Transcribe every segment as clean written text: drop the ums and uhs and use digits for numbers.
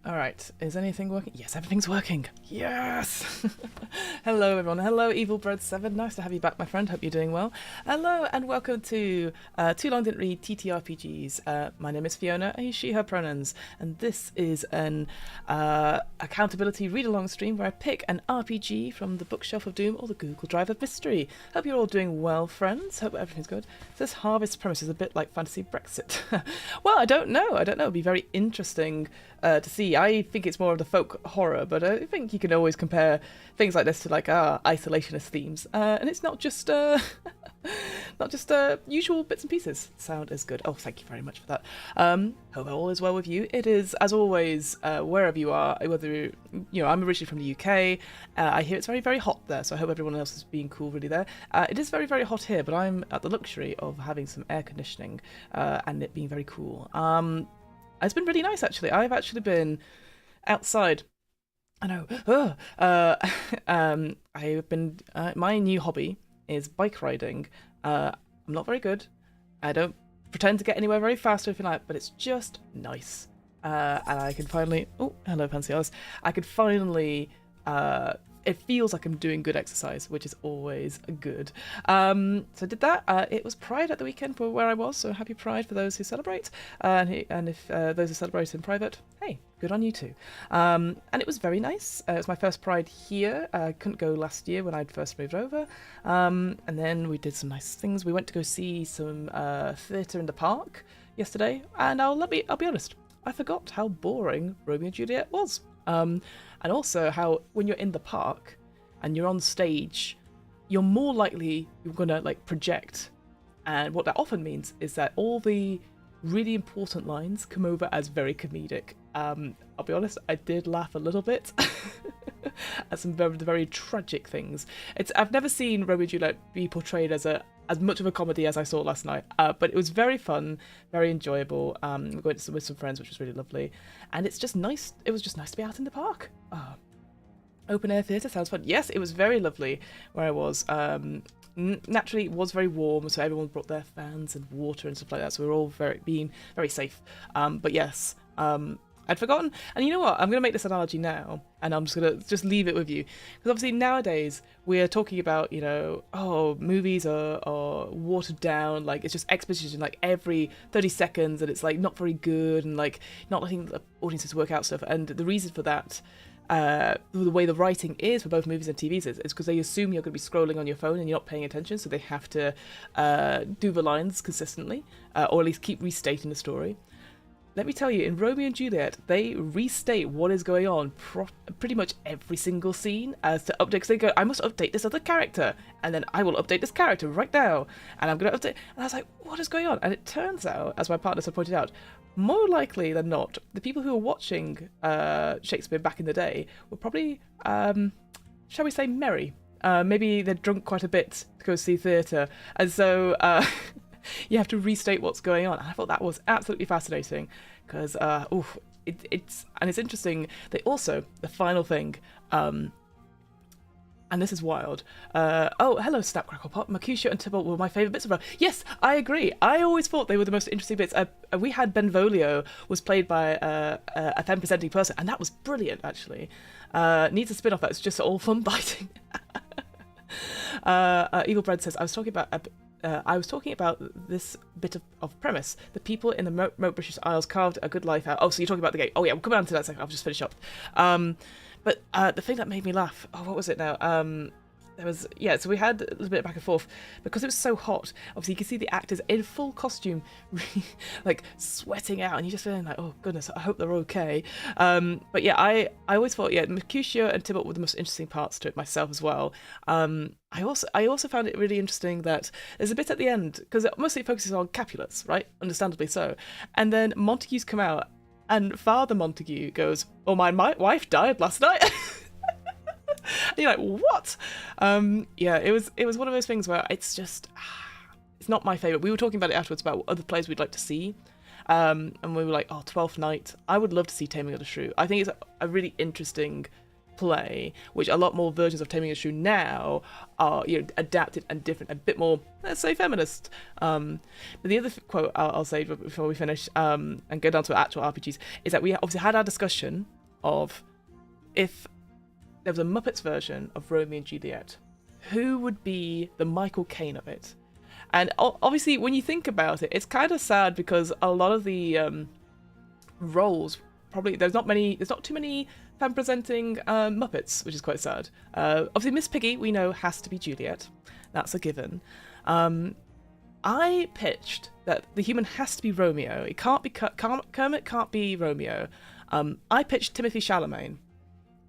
All right, is anything working? Yes, everything's working. Yes! Hello, everyone. Hello, EvilBread7. Nice to have you back, my friend. Hope you're doing well. Hello, and welcome to Too Long Didn't Read TTRPGs. My name is Fiona, I use she, her pronouns, and this is an accountability read-along stream where I pick an RPG from the Bookshelf of Doom or the Google Drive of Mystery. Hope you're all doing well, friends. Hope everything's good. This Harvest premise is a bit like Fantasy Brexit. Well, I don't know. It'll be very interesting to see. I think it's more of the folk horror, but I think you can always compare things like this to like isolationist themes, and it's not just usual bits and pieces. Sound is good. Oh, thank you very much for that. Hope all is well with you. It is, as always, wherever you are, whether I'm originally from the UK. I hear it's very, very hot there, so I hope everyone else is being cool really there. It is very, very hot here, but I'm at the luxury of having some air conditioning and it being very cool. It's been really nice, actually. I've actually been outside. I know. I've been. My new hobby is bike riding. I'm not very good. I don't pretend to get anywhere very fast or anything like that, but it's just nice. And I can finally. Oh, hello, Fancy Alice. I can finally. It feels like I'm doing good exercise, which is always good. So I did that. It was Pride at the weekend for where I was, so happy Pride for those who celebrate. And if those who celebrate in private, hey, good on you too. And it was very nice. It was my first Pride here. I couldn't go last year when I'd first moved over. And then we did some nice things. We went to go see some theatre in the park yesterday. And I'll be honest, I forgot how boring Romeo and Juliet was. And also how when you're in the park and you're on stage, you're more likely you're gonna like project, and what that often means is that all the really important lines come over as very comedic. I'll be honest, I did laugh a little bit at some very, very tragic things. I've never seen Romeo and Juliet be portrayed as much of a comedy as I saw last night, but it was very fun, very enjoyable. We went with some friends, which was really lovely, and it's just nice. It was just nice to be out in the park. Open air theatre sounds fun. Yes, it was very lovely where I was. Naturally, it was very warm, so everyone brought their fans and water and stuff like that. So we were all being very safe. But yes, I'd forgotten. And you know what? I'm going to make this analogy now, and I'm just going to leave it with you. Because obviously nowadays, we're talking about, movies are watered down. Like, it's just exposition, like, every 30 seconds, and it's, like, not very good, and, like, not letting the audiences work out stuff. And the reason for that, the way the writing is for both movies and TVs is because they assume you're going to be scrolling on your phone and you're not paying attention, so they have to do the lines consistently, or at least keep restating the story. Let me tell you, in Romeo and Juliet, they restate what is going on pretty much every single scene as to update. Because they go, I must update this other character, and then I will update this character right now, and I'm going to update. And I was like, what is going on? And it turns out, as my partners have pointed out, more likely than not, the people who were watching Shakespeare back in the day were probably, shall we say, merry. Maybe they'd drunk quite a bit to go see theatre, and so you have to restate what's going on. And I thought that was absolutely fascinating because, it's interesting. They also, the final thing, and this is wild. Hello, Snap Crackle Pop. Mercutio and Tybalt were my favourite bits of her. Yes, I agree. I always thought they were the most interesting bits. We had Benvolio was played by a femme presenting person, and that was brilliant, actually. Needs a spin-off that's just all fun biting. Evil Bread says, I was talking about this bit of premise. The people in the remote British Isles carved a good life out. Oh, so you're talking about the game. Oh yeah, we'll come on to that second. I'll just finish up. But the thing that made me laugh, what was it now? So we had a little bit back and forth because it was so hot. Obviously, you can see the actors in full costume, really, like sweating out, and you're just feeling like, oh goodness, I hope they're okay. But yeah, I always thought, Mercutio and Tybalt were the most interesting parts to it myself as well. I also found it really interesting that there's a bit at the end because it mostly focuses on Capulets, right? Understandably so, and then Montagues come out. And Father Montague goes, oh, my wife died last night. And you're like, what? It was one of those things where it's just, it's not my favourite. We were talking about it afterwards about other plays we'd like to see. And we were like, Twelfth Night. I would love to see Taming of the Shrew. I think it's a really interesting play, which a lot more versions of Taming of the Shrew now are adapted and different, a bit more, let's say, feminist. But the other quote I'll say before we finish and go down to actual RPGs is that we obviously had our discussion of if there was a Muppets version of Romeo and Juliet, who would be the Michael Caine of it? And obviously, when you think about it, it's kind of sad because a lot of the roles, probably there's not too many fan presenting Muppets, which is quite sad. Obviously, Miss Piggy, we know, has to be Juliet. That's a given. I pitched that the human has to be Romeo. It can't be Kermit can't be Romeo. I pitched Timothy Chalamet,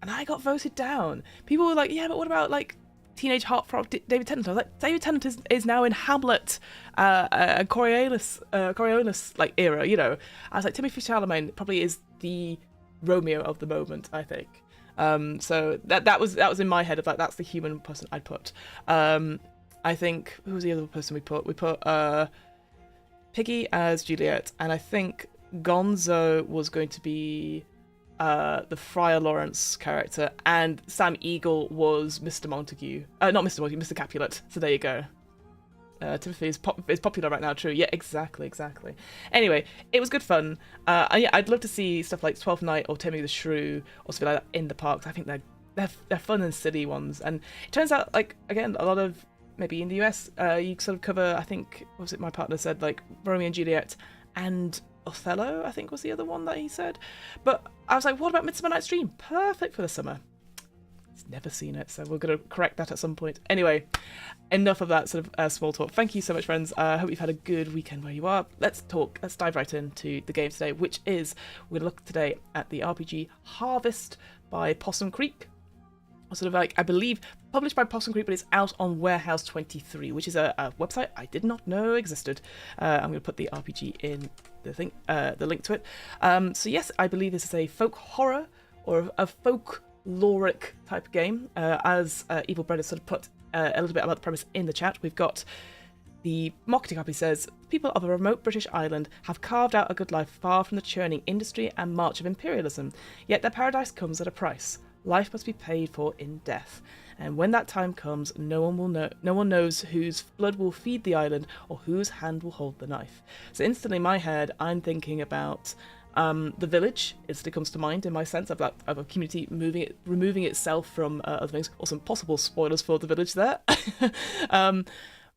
and I got voted down. People were like, yeah, but what about like teenage heartthrob David Tennant? I was like, David Tennant is now in Hamlet, Coriolanus like era, you know. I was like, Timothy Chalamet probably is the Romeo of the moment, I think. So that was in my head of like, that's the human person I'd put. I think, who was the other person we put? We put Piggy as Juliet, and I think Gonzo was going to be the Friar Lawrence character, and Sam Eagle was Mr. Montague. Not Mr. Montague, Mr. Capulet. So there you go. Timothy is popular right now, true. Yeah, exactly. Anyway, it was good fun. And yeah, I'd love to see stuff like 12th Night or Timmy the Shrew or something like that in the parks. I think they're fun and silly ones. And it turns out, like, again, a lot of, maybe in the US, you sort of cover, I think, what was it my partner said, like, Romeo and Juliet and Othello, I think was the other one that he said. But I was like, what about Midsummer Night's Dream? Perfect for the summer. He's never seen it, so we're going to correct that at some point. Anyway, enough of that sort of small talk. Thank you so much, friends. I hope you've had a good weekend where you are. Let's dive right into the game today, which is, we're going to look today at the RPG Harvest by Possum Creek. Sort of like, I believe, published by Possum Creek, but it's out on Warehouse 23, which is a website I did not know existed. I'm going to put the RPG in the link to it. So yes, I believe this is a folk horror or a folkloric type game. As Evil Bread has sort of put a little bit about the premise in the chat, we've got the marketing copy says, people of a remote British island have carved out a good life far from the churning industry and march of imperialism, yet their paradise comes at a price. Life must be paid for in death, and when that time comes, no one knows whose blood will feed the island or whose hand will hold the knife. So instantly in my head, I'm thinking about The Village. It comes to mind in my sense of a community removing itself from other things. Or some possible spoilers for The Village there.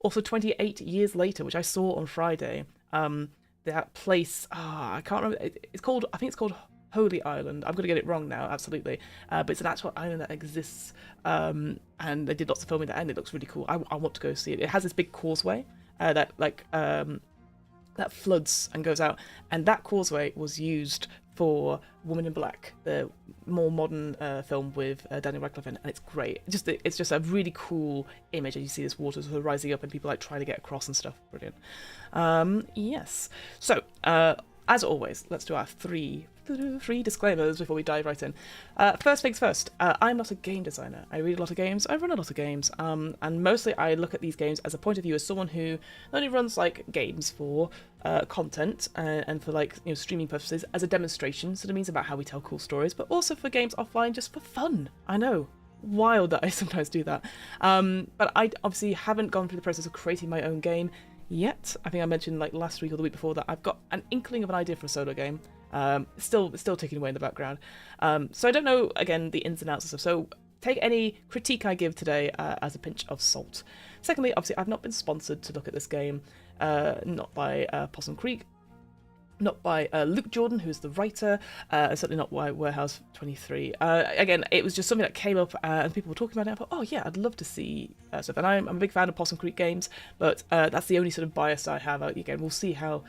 Also, 28 years later, which I saw on Friday. That place, I can't remember. I think it's called Holy Island. I'm going to get it wrong now, absolutely. But it's an actual island that exists, and they did lots of filming there, and it looks really cool. I want to go see it. It has this big causeway that floods and goes out, and that causeway was used for Woman in Black, the more modern film with Daniel Radcliffe in it, and it's great. It's just a really cool image as you see this water sort of rising up and people like trying to get across and stuff. Brilliant. Yes. So, as always, let's do our three disclaimers before we dive right in. First things first, I'm not a game designer. I read a lot of games, I run a lot of games, and mostly I look at these games as a point of view as someone who not only runs like games for content and for like streaming purposes as a demonstration, so it means about how we tell cool stories, but also for games offline just for fun. I know, wild that I sometimes do that, but I obviously haven't gone through the process of creating my own game yet. I think I mentioned like last week or the week before that I've got an inkling of an idea for a solo game. Still ticking away in the background. So I don't know, again, the ins and outs and stuff. So take any critique I give today as a pinch of salt. Secondly, obviously, I've not been sponsored to look at this game. Not by Possum Creek. Not by Luke Jordan, who's the writer, certainly not by Warehouse 23. Again, it was just something that came up and people were talking about it. I thought, oh yeah, I'd love to see stuff. And I'm a big fan of Possum Creek games, but that's the only sort of bias I have. Again, we'll see how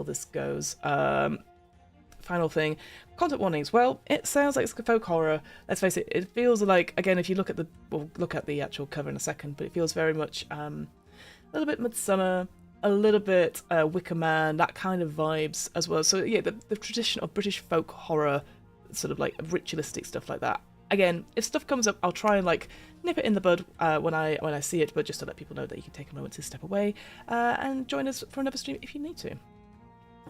this goes. Final thing, content warnings. Well, it sounds like it's folk horror. Let's face it, it feels like, again, if you we'll look at the actual cover in a second, but it feels very much a little bit Midsummer, a little bit Wicker Man, that kind of vibes as well. So yeah, the tradition of British folk horror, sort of like ritualistic stuff like that. Again, if stuff comes up, I'll try and like nip it in the bud when I see it, but just to let people know that you can take a moment to step away and join us for another stream if you need to.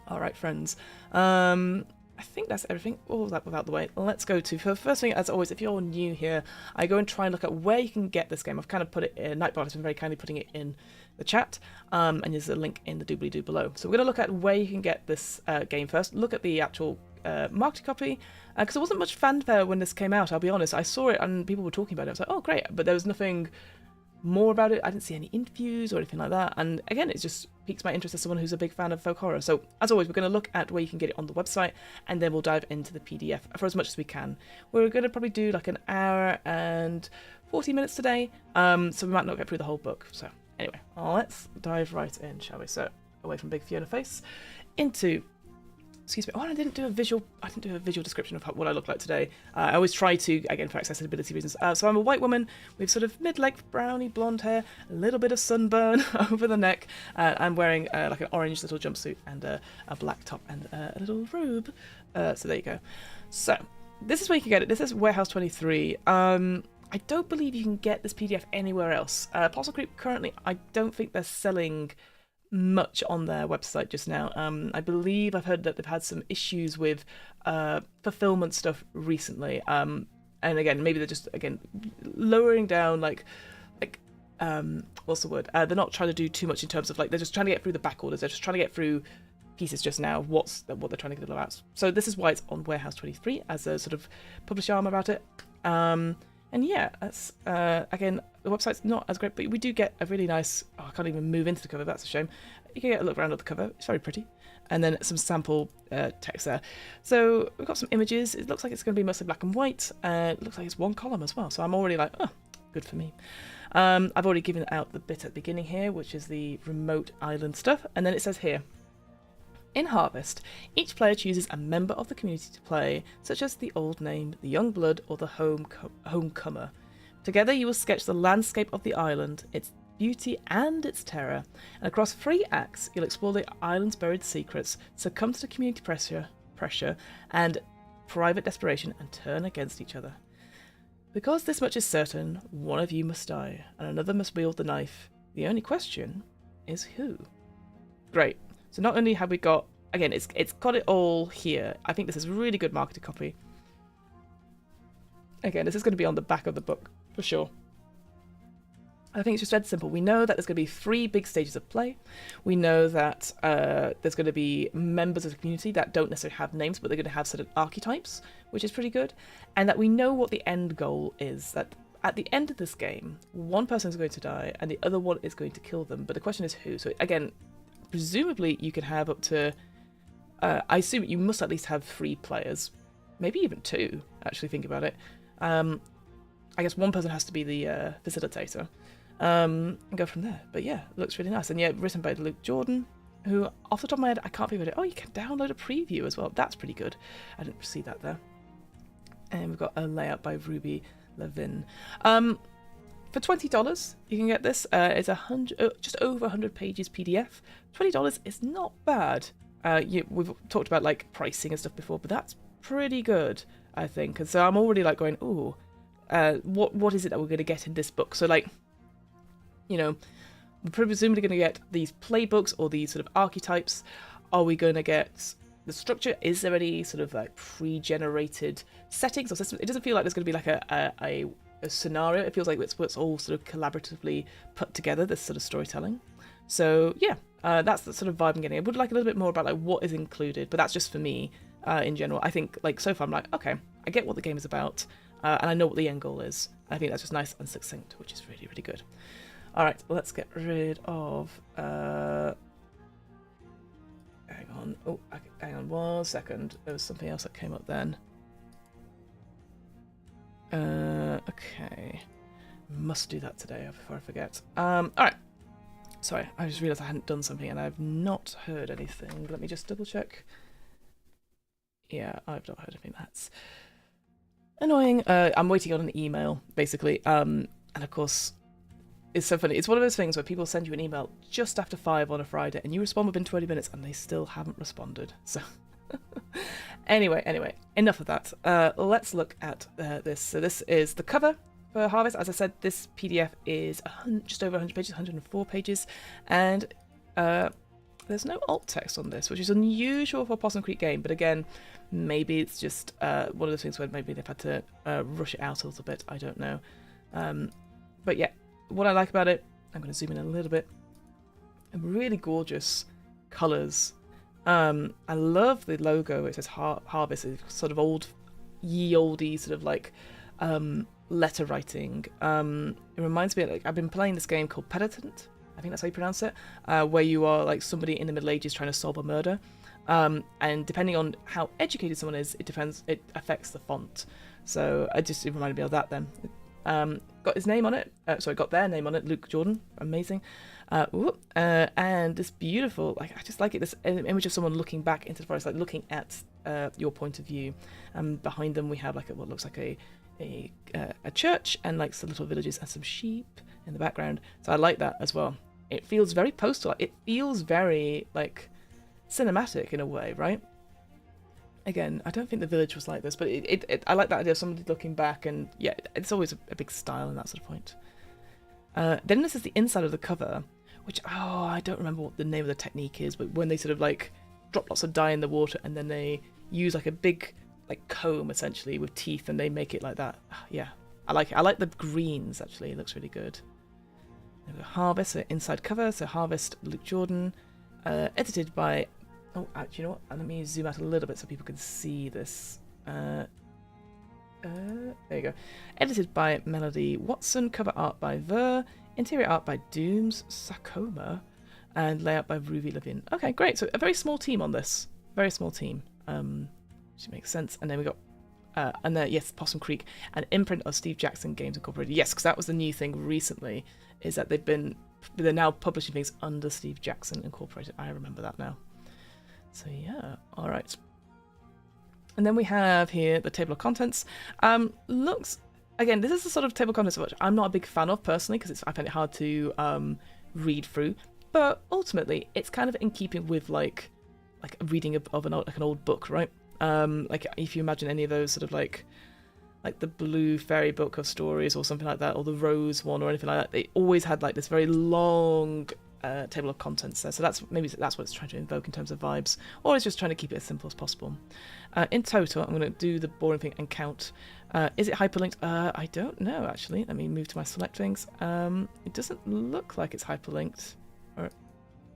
All right, friends. I think that's everything. All that without the way. Let's go to, for the first thing, as always, if you're new here, I go and try and look at where you can get this game. I've kind of put it in, Nightbot has been very kindly putting it in the chat, and there's a link in the doobly-doo below. So we're going to look at where you can get this game first, look at the actual marketing copy, because there wasn't much fanfare when this came out, I'll be honest. I saw it and people were talking about it. I was like, oh, great. But there was nothing more about it. I didn't see any interviews or anything like that. And again, it just piques my interest as someone who's a big fan of folk horror. So as always, we're going to look at where you can get it on the website, and then we'll dive into the PDF for as much as we can. We're going to probably do like an hour and 40 minutes today. So we might not get through the whole book. So anyway, let's dive right in, shall we? So away from Big Fiona face into... Excuse me. Oh, I didn't do a visual description of what I look like today. I always try to, again, for accessibility reasons. So I'm a white woman with sort of mid-length browny blonde hair, a little bit of sunburn over the neck. I'm wearing like an orange little jumpsuit and a black top and a little robe. So there you go. So this is where you can get it. This is Warehouse 23. I don't believe you can get this PDF anywhere else. Possum Creep currently, I don't think they're selling much on their website just now. I believe I've heard that they've had some issues with fulfillment stuff recently. And again, maybe they're just lowering down what's the word? They're not trying to do too much in terms of they're just trying to get through the back orders. They're just trying to get through pieces just now. What they're trying to get out. So this is why it's on Warehouse 23 as a sort of publisher arm about it. And yeah, that's again, the website's not as great, but we do get a really nice... Oh, I can't even move into the cover, that's a shame. You can get a look around at the cover, it's very pretty. And then some sample text there. So we've got some images. It looks like it's going to be mostly black and white. It looks like it's one column as well, so I'm already like, oh, good for me. I've already given out the bit at the beginning here, which is the remote island stuff. And then it says here, in Harvest, each player chooses a member of the community to play, such as the Old Name, the Young Blood, or the Homecomer. Together you will sketch the landscape of the island, its beauty and its terror, and across 3 acts you'll explore the island's buried secrets, succumb to the community pressure and private desperation, and turn against each other. Because this much is certain, one of you must die, and another must wield the knife. The only question is who? Great. So not only have we got, again, it's got it all here. I think this is really good marketing copy. Again, this is going to be on the back of the book, for sure. I think it's just dead simple. We know that there's going to be 3 big stages of play. We know that there's going to be members of the community that don't necessarily have names, but they're going to have certain archetypes, which is pretty good. And that we know what the end goal is, that at the end of this game, one person is going to die and the other one is going to kill them. But the question is who? So again, presumably you can have up to, I assume you must at least have 3 players, maybe even 2, actually think about it. I guess one person has to be the facilitator, and go from there. But yeah, it looks really nice. And yeah, written by Luke Jordan, who off the top of my head, I can't think of it. Oh, you can download a preview as well. That's pretty good. I didn't see that there. And we've got a layout by Ruby Levin. For $20, you can get this. It's just over 100 pages PDF. $20 is not bad. We've talked about pricing and stuff before, but that's pretty good, I think. And so I'm already going, ooh, what is it that we're going to get in this book? So we're presumably going to get these playbooks or these sort of archetypes. Are we going to get the structure? Is there any sort of pre-generated settings or systems? It doesn't feel like there's going to be a scenario. It feels like it's all sort of collaboratively put together, this sort of storytelling. So yeah, that's the sort of vibe I'm getting. I would like a little bit more about what is included, but that's just for me in general. I think so far I'm like, okay, I get what the game is about, and I know what the end goal is. I think that's just nice and succinct, which is really, really good. All right, let's get rid of hang on 1 second. There was something else that came up then. Okay, must do that today before I forget. All right, sorry, I just realised I hadn't done something and I've not heard anything. Let me just double check. Yeah, I've not heard anything. That's annoying. I'm waiting on an email, basically. And of course, it's so funny. It's one of those things where people send you an email just after 5 on a Friday and you respond within 20 minutes and they still haven't responded. So anyway, enough of that. Let's look at this. So this is the cover for Harvest. As I said, this PDF is just over 100 pages, 104 pages, and there's no alt text on this, which is unusual for a Possum Creek game, but again, maybe it's just one of those things where maybe they've had to rush it out a little bit, I don't know. But yeah, what I like about it, I'm going to zoom in a little bit, really gorgeous colours, I love the logo. It says Harvest. It's sort of ye oldie sort of like letter writing. It reminds me of, like, I've been playing this game called Penitent. I think that's how you pronounce it. Where you are like somebody in the Middle Ages trying to solve a murder. And depending on how educated someone is, it affects the font. So it reminded me of that then. Got his name on it. Got their name on it. Luke Jordan. Amazing. And this beautiful, like, I just like it. This image of someone looking back into the forest, like looking at your point of view. Behind them we have like what looks like a church and like some little villages and some sheep in the background. So I like that as well. It feels very postal. It feels very like cinematic in a way, right? Again, I don't think the village was like this, but I like that idea of somebody looking back, and yeah, it's always a big style in that sort of point. Then this is the inside of the cover, which, I don't remember what the name of the technique is, but when they sort of like drop lots of dye in the water and then they use like a big like comb essentially with teeth and they make it like that. Yeah, I like it. I like the greens actually. It looks really good. Harvest, so inside cover, so Harvest, Luke Jordan, edited by. Oh, actually, you know what? Let me zoom out a little bit so people can see this. There you go. Edited by Melody Watson, cover art by Ver, interior art by Dooms Sakoma, and layout by Ruby Levin. Okay, great. So a very small team on this. Very small team. Which makes sense. And then we got, yes, Possum Creek, an imprint of Steve Jackson Games Incorporated. Yes, because that was the new thing recently, is that they're now publishing things under Steve Jackson Incorporated. I remember that now. So yeah, all right. And then we have here the table of contents. Looks, again, this is the sort of table of contents which I'm not a big fan of personally, because I find it hard to read through. But ultimately, it's kind of in keeping with like a reading of an old book, right? Like if you imagine any of those sort of like the Blue Fairy Book of Stories or something like that, or the Rose one or anything like that, they always had like this very long table of contents there. So that's what it's trying to invoke in terms of vibes, or it's just trying to keep it as simple as possible. In total, I'm going to do the boring thing and count. Is it hyperlinked? I don't know actually. Let me move to my select things. It doesn't look like it's hyperlinked.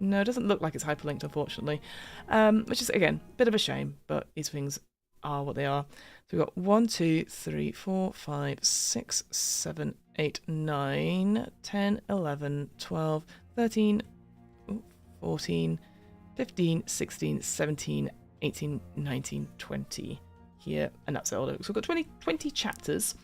No, it doesn't look like it's hyperlinked, unfortunately. Which is, again, a bit of a shame, but these things are what they are. So we've got 1, 2, 3, 4, 5, 6, 7, 8, 9, 10, 11, 12, 13, 14, 15, 16, 17, 18, 19, 20 here. And that's it. So we've got 20 chapters.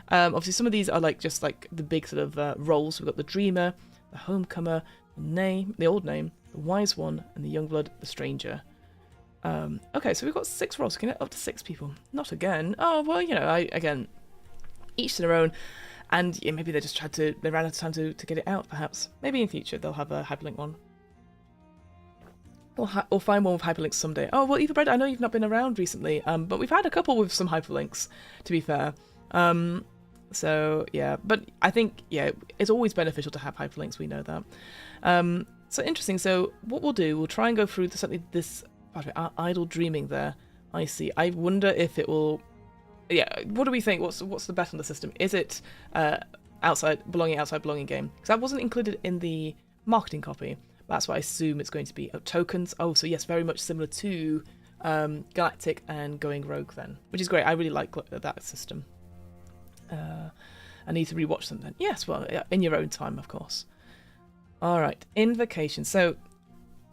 Obviously, some of these are like just like the big sort of roles. So we've got the Dreamer, the Homecomer, the Old Name, the Wise One, and the Youngblood, the Stranger. Okay, so we've got 6 roles. Can get up to 6 people. Not again. Oh, well, you know, again, each to their own. And yeah, maybe they ran out of time to get it out, perhaps. Maybe in future they'll have a hyperlink one. Or find one with hyperlinks someday. Oh, well, Eva Bread, I know you've not been around recently, but we've had a couple with some hyperlinks, to be fair. So, yeah, but I think, yeah, it's always beneficial to have hyperlinks, we know that. So, interesting. So, what we'll do, we'll try and go through certainly this idle dreaming there. I see. I wonder if it will... Yeah, what do we think? What's the bet on the system? Is it outside belonging game? Because that wasn't included in the marketing copy. That's what I assume it's going to be. Tokens. Oh, so yes, very much similar to Galactic and Going Rogue then, which is great. I really like that system. I need to rewatch them then. Yes, well, in your own time, of course. All right, Invocation. So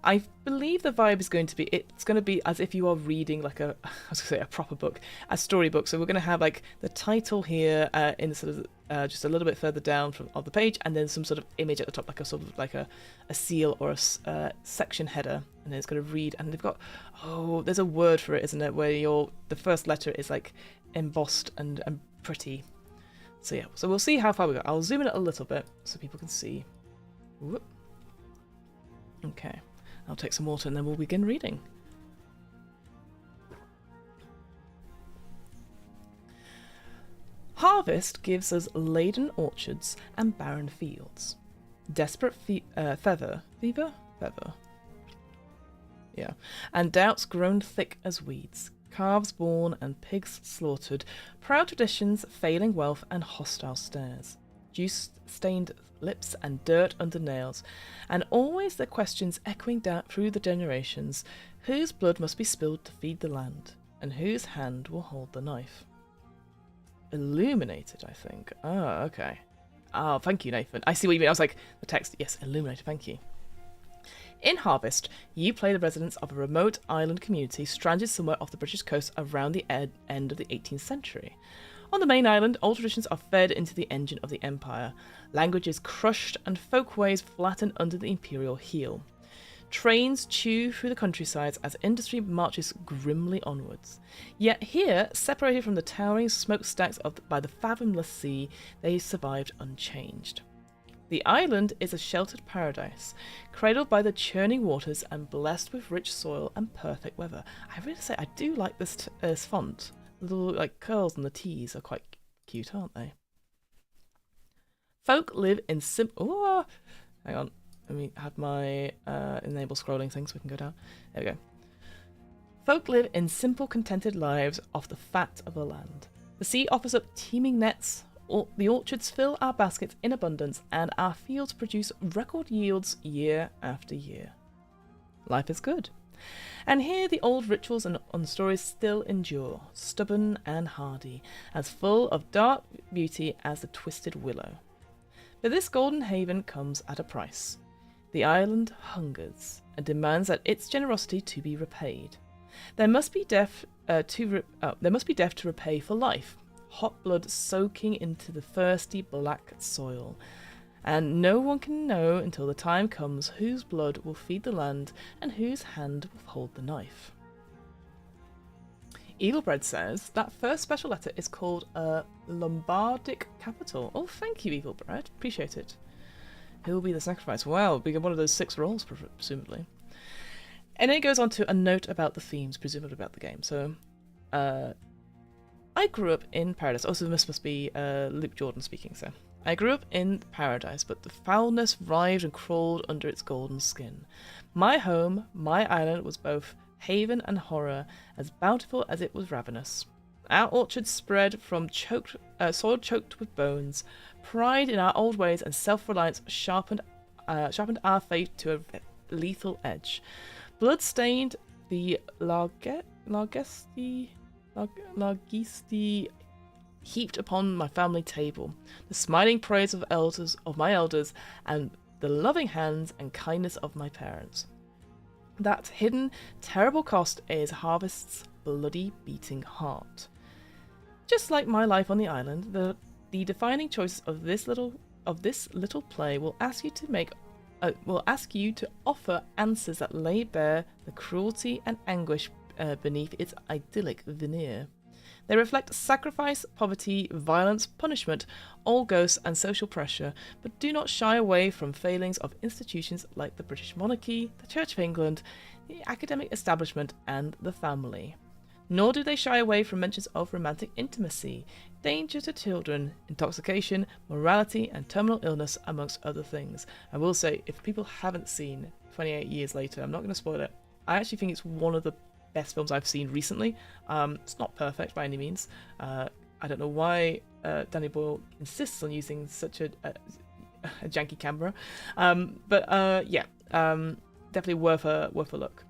I believe the vibe is going to be, it's going to be as if you are reading like I was going to say a proper book, a storybook. So we're going to have like the title here in sort of just a little bit further down of the page, and then some sort of image at the top, like a sort of like a seal or a section header, and then it's going to read. And they've got, there's a word for it, isn't it? Where the first letter is like embossed and pretty. So yeah, so we'll see how far we go. I'll zoom in a little bit so people can see. Whoop. Okay. I'll take some water and then we'll begin reading. Harvest gives us laden orchards and barren fields. Desperate feather. Yeah. And doubts grown thick as weeds. Calves born and pigs slaughtered. Proud traditions, failing wealth and hostile stares. juice-stained lips and dirt under nails, and always the questions echoing down through the generations: whose blood must be spilled to feed the land, and whose hand will hold the knife? Illuminated, I think. Oh, okay. Oh, thank you, Nathan. I see what you mean. I was like, the text, yes, illuminated, thank you. In Harvest, you play the residents of a remote island community stranded somewhere off the British coast around the end of the 18th century. On the main island, old traditions are fed into the engine of the empire, languages crushed and folkways flattened under the imperial heel. Trains chew through the countrysides as industry marches grimly onwards. Yet here, separated from the towering smokestacks by the fathomless sea, they survived unchanged. The island is a sheltered paradise, cradled by the churning waters and blessed with rich soil and perfect weather. I really say, I do like this font. The little curls on the T's are quite cute, aren't they? Folk live in hang on. Let me have my enable scrolling thing so we can go down. There we go. Folk live in simple, contented lives off the fat of the land. The sea offers up teeming nets, the orchards fill our baskets in abundance, and our fields produce record yields year after year. Life is good. And here the old rituals and stories still endure, stubborn and hardy, as full of dark beauty as the twisted willow. But this golden haven comes at a price. The island hungers and demands that its generosity to be repaid. There must be death to repay for life, hot blood soaking into the thirsty black soil. And no one can know until the time comes whose blood will feed the land and whose hand will hold the knife. Evilbread says that first special letter is called a Lombardic capital. Oh, thank you, Evilbread. Appreciate it. Who will be the sacrifice? Well, we get one of those 6 roles, presumably. And then it goes on to a note about the themes, presumably about the game. So, I grew up in paradise. Also, this must be Luke Jordan speaking, so. I grew up in paradise, but the foulness writhed and crawled under its golden skin. My home, my island, was both haven and horror, as bountiful as it was ravenous. Our orchards spread from soil choked with bones. Pride in our old ways and self-reliance sharpened our faith to a lethal edge. Blood stained the largesti heaped upon my family table, the smiling praise of my elders, and the loving hands and kindness of my parents. That hidden, terrible cost is Harvest's bloody beating heart. Just like my life on the island, the defining choices of this little play will ask you to offer answers that lay bare the cruelty and anguish beneath its idyllic veneer. They reflect sacrifice, poverty, violence, punishment, all ghosts and social pressure, but do not shy away from failings of institutions like the British monarchy, the Church of England, the academic establishment, and the family. Nor do they shy away from mentions of romantic intimacy, danger to children, intoxication, morality, and terminal illness, amongst other things. I will say, if people haven't seen 28 Years Later, I'm not going to spoil it, I actually think it's one of the best films I've seen recently. It's not perfect by any means. I don't know why Danny Boyle insists on using such a janky camera, but definitely worth a look.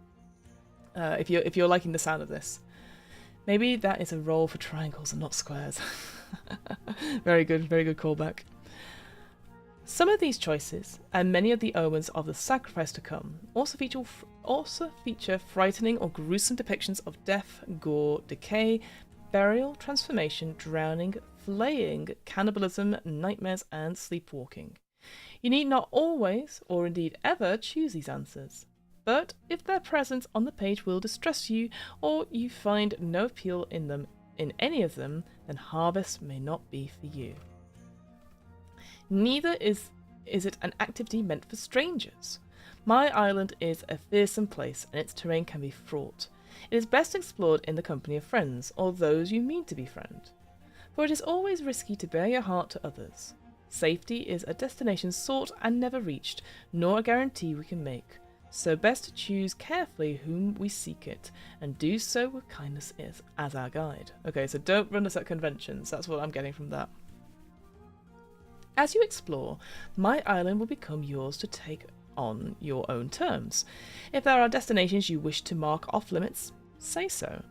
If you're liking the sound of this, maybe that is a role for triangles and not squares. Very good callback. Some of these choices, and many of the omens of the sacrifice to come, also feature frightening or gruesome depictions of death, gore, decay, burial, transformation, drowning, flaying, cannibalism, nightmares, and sleepwalking. You need not always, or indeed ever, choose these answers. But if their presence on the page will distress you, or you find no appeal in any of them, then Harvest may not be for you. Neither is it an activity meant for strangers. My island is a fearsome place, and its terrain can be fraught. It is best explored in the company of friends, or those you mean to befriend. For it is always risky to bare your heart to others. Safety is a destination sought and never reached, nor a guarantee we can make. So best to choose carefully whom we seek it, and do so with kindness as our guide. Okay, so don't run us at conventions. That's what I'm getting from that. As you explore, my island will become yours to take on your own terms. If there are destinations you wish to mark off limits, say so.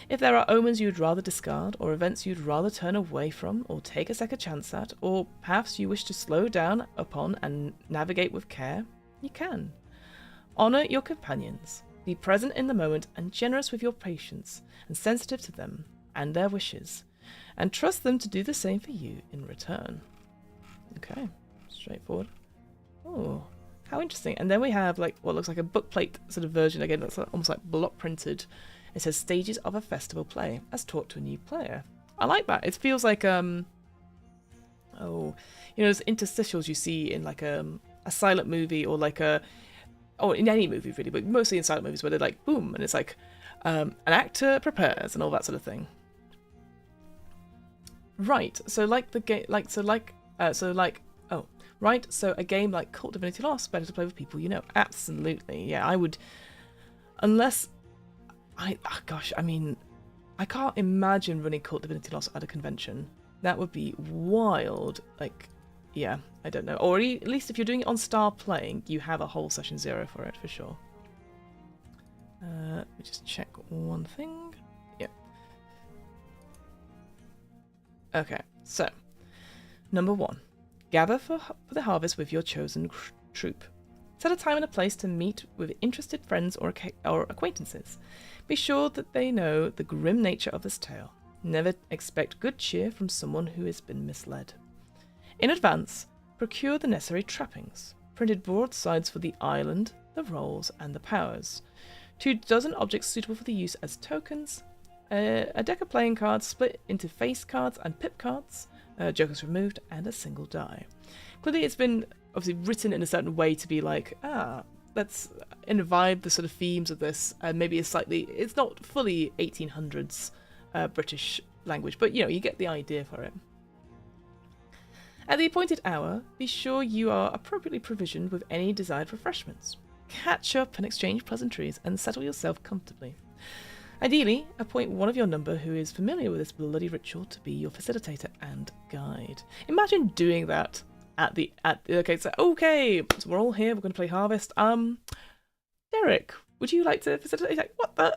If there are omens you'd rather discard, or events you'd rather turn away from or take a second chance at, or paths you wish to slow down upon and navigate with care, you can. Honour your companions, be present in the moment and generous with your patience, and sensitive to them and their wishes, and trust them to do the same for you in return. Okay, straightforward. Oh, how interesting. And then we have like what looks like a bookplate sort of version, again that's almost like block printed. It says stages of a festival play as taught to a new player. I like that. It feels like those interstitials you see in like a silent movie or like in any movie really, but mostly in silent movies where they're like boom and it's like an actor prepares and all that sort of thing. Right. So like the game, so a game like Cult Divinity Lost, better to play with people you know. Absolutely, yeah. I would, unless I can't imagine running Cult Divinity Lost at a convention. That would be wild. Like, yeah, I don't know. Or at least if you're doing it on Star Playing, you have a whole session 0 for it, for sure. Let me just check one thing. Yeah. Okay, so, number 1. Gather for the harvest with your chosen troop. Set a time and a place to meet with interested friends or acquaintances. Be sure that they know the grim nature of this tale. Never expect good cheer from someone who has been misled. In advance, procure the necessary trappings. Printed broadsides for the island, the roles, and the powers. 24 objects suitable for the use as tokens. A deck of playing cards split into face cards and pip cards. Jokers removed, and a single die. Clearly it's been obviously written in a certain way to be like, let's imbibe the sort of themes of this, and maybe it's not fully 1800s British language, but you get the idea for it. At the appointed hour, be sure you are appropriately provisioned with any desired refreshments. Catch up and exchange pleasantries, and settle yourself comfortably. Ideally, appoint one of your number who is familiar with this bloody ritual to be your facilitator and guide. Imagine doing that okay, so we're all here, we're going to play Harvest. Derek, would you like to facilitate? Like, what the?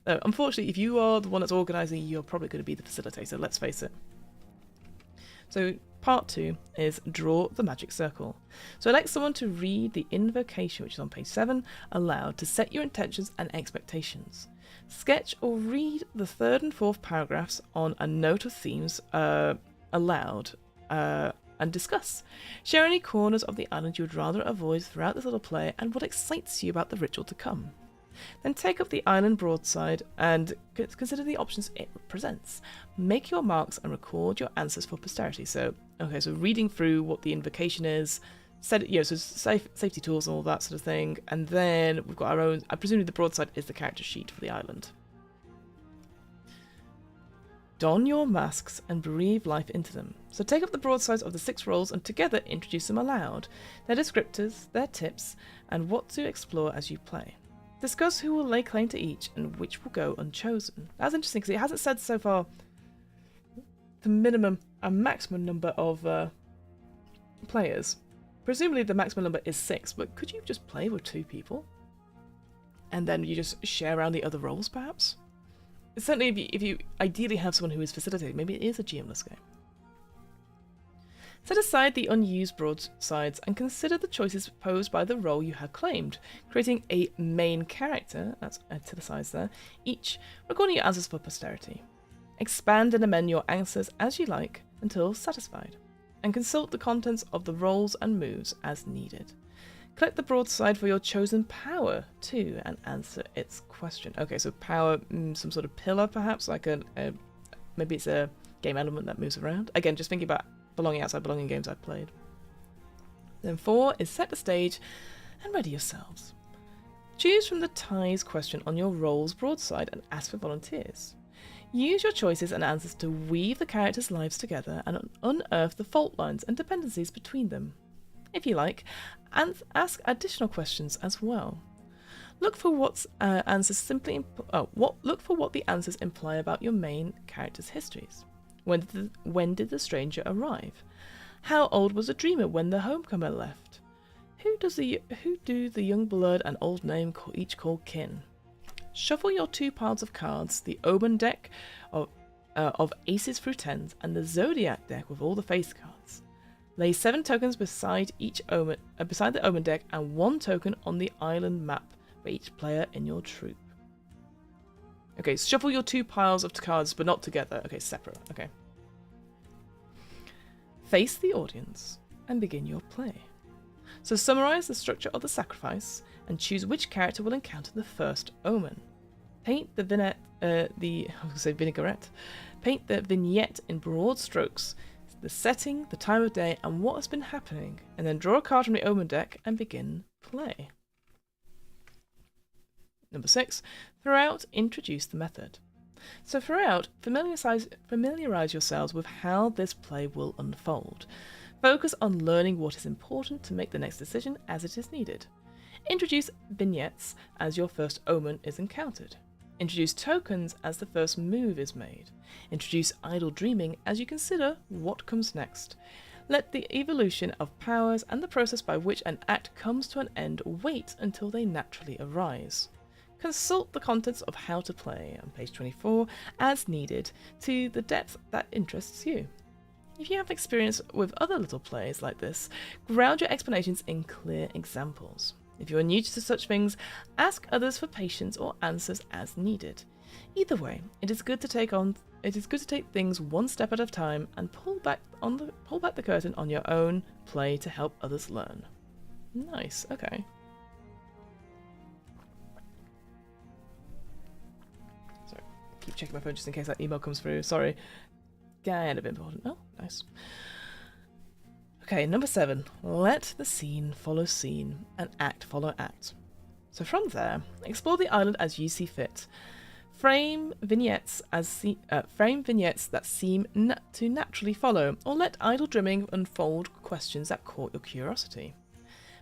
Unfortunately, if you are the one that's organising, you're probably going to be the facilitator, let's face it. So, part 2 is draw the magic circle. So elect someone to read the invocation, which is on page 7, aloud to set your intentions and expectations. Sketch or read the 3rd and 4th paragraphs on a note of themes aloud and discuss. Share any corners of the island you would rather avoid throughout this little play and what excites you about the ritual to come. Then take up the island broadside and consider the options it presents. Make your marks and record your answers for posterity. So reading through what the invocation is, safety tools and all that sort of thing, and then we've got our own. I presume the broadside is the character sheet for the island. Don your masks and breathe life into them. So take up the broadsides of the 6 roles and together introduce them aloud, their descriptors, their tips, and what to explore as you play. Discuss who will lay claim to each and which will go unchosen. That's interesting because it hasn't said so far the minimum and maximum number of players. Presumably the maximum number is 6, but could you just play with 2 people? And then you just share around the other roles, perhaps? Certainly if you ideally have someone who is facilitating, maybe it is a GM-less game. Set aside the unused broadsides and consider the choices posed by the role you have claimed, creating a main character, that's italicized there, each, recording your answers for posterity. Expand and amend your answers as you like until satisfied, and consult the contents of the roles and moves as needed. Collect the broadside for your chosen power too and answer its question. Okay, so power, some sort of pillar perhaps, like maybe it's a game element that moves around. Again, just thinking about belonging outside belonging games I've played. Then 4 is set the stage and ready yourselves. Choose from the ties question on your role's broadside and ask for volunteers. Use your choices and answers to weave the characters' lives together and unearth the fault lines and dependencies between them. If you like, and ask additional questions as well. Look for what the answers imply about your main characters' histories. When did the stranger arrive? How old was the dreamer when the homecomer left? Who do the young blood and old name each call kin? Shuffle your 2 piles of cards, the omen deck of aces through tens, and the zodiac deck with all the face cards. Lay 7 tokens beside the omen deck, and 1 token on the island map for each player in your troop. Okay, shuffle your 2 piles of cards, but not together. Okay, separate. Okay. Face the audience and begin your play. So summarize the structure of the sacrifice and choose which character will encounter the first omen. Paint the vinaigrette. Paint the vignette in broad strokes, the setting, the time of day, and what has been happening, and then draw a card from the omen deck and begin play. Number 6, throughout, introduce the method. So throughout, familiarise yourselves with how this play will unfold. Focus on learning what is important to make the next decision as it is needed. Introduce vignettes as your first omen is encountered. Introduce tokens as the first move is made. Introduce idle dreaming as you consider what comes next. Let the evolution of powers and the process by which an act comes to an end wait until they naturally arise. Consult the contents of How to Play on page 24 as needed to the depth that interests you. If you have experience with other little plays like this, ground your explanations in clear examples. If you are new to such things, ask others for patience or answers as needed. Either way, it is good to take things one step at a time and pull back the curtain on your own play to help others learn. Nice. Okay. Sorry, keep checking my phone just in case that email comes through. Sorry. Kind of important. Oh, nice. Okay, number 7. Let the scene follow scene and act follow act. So from there, explore the island as you see fit. Frame vignettes that seem to naturally follow, or let idle dreaming unfold questions that caught your curiosity.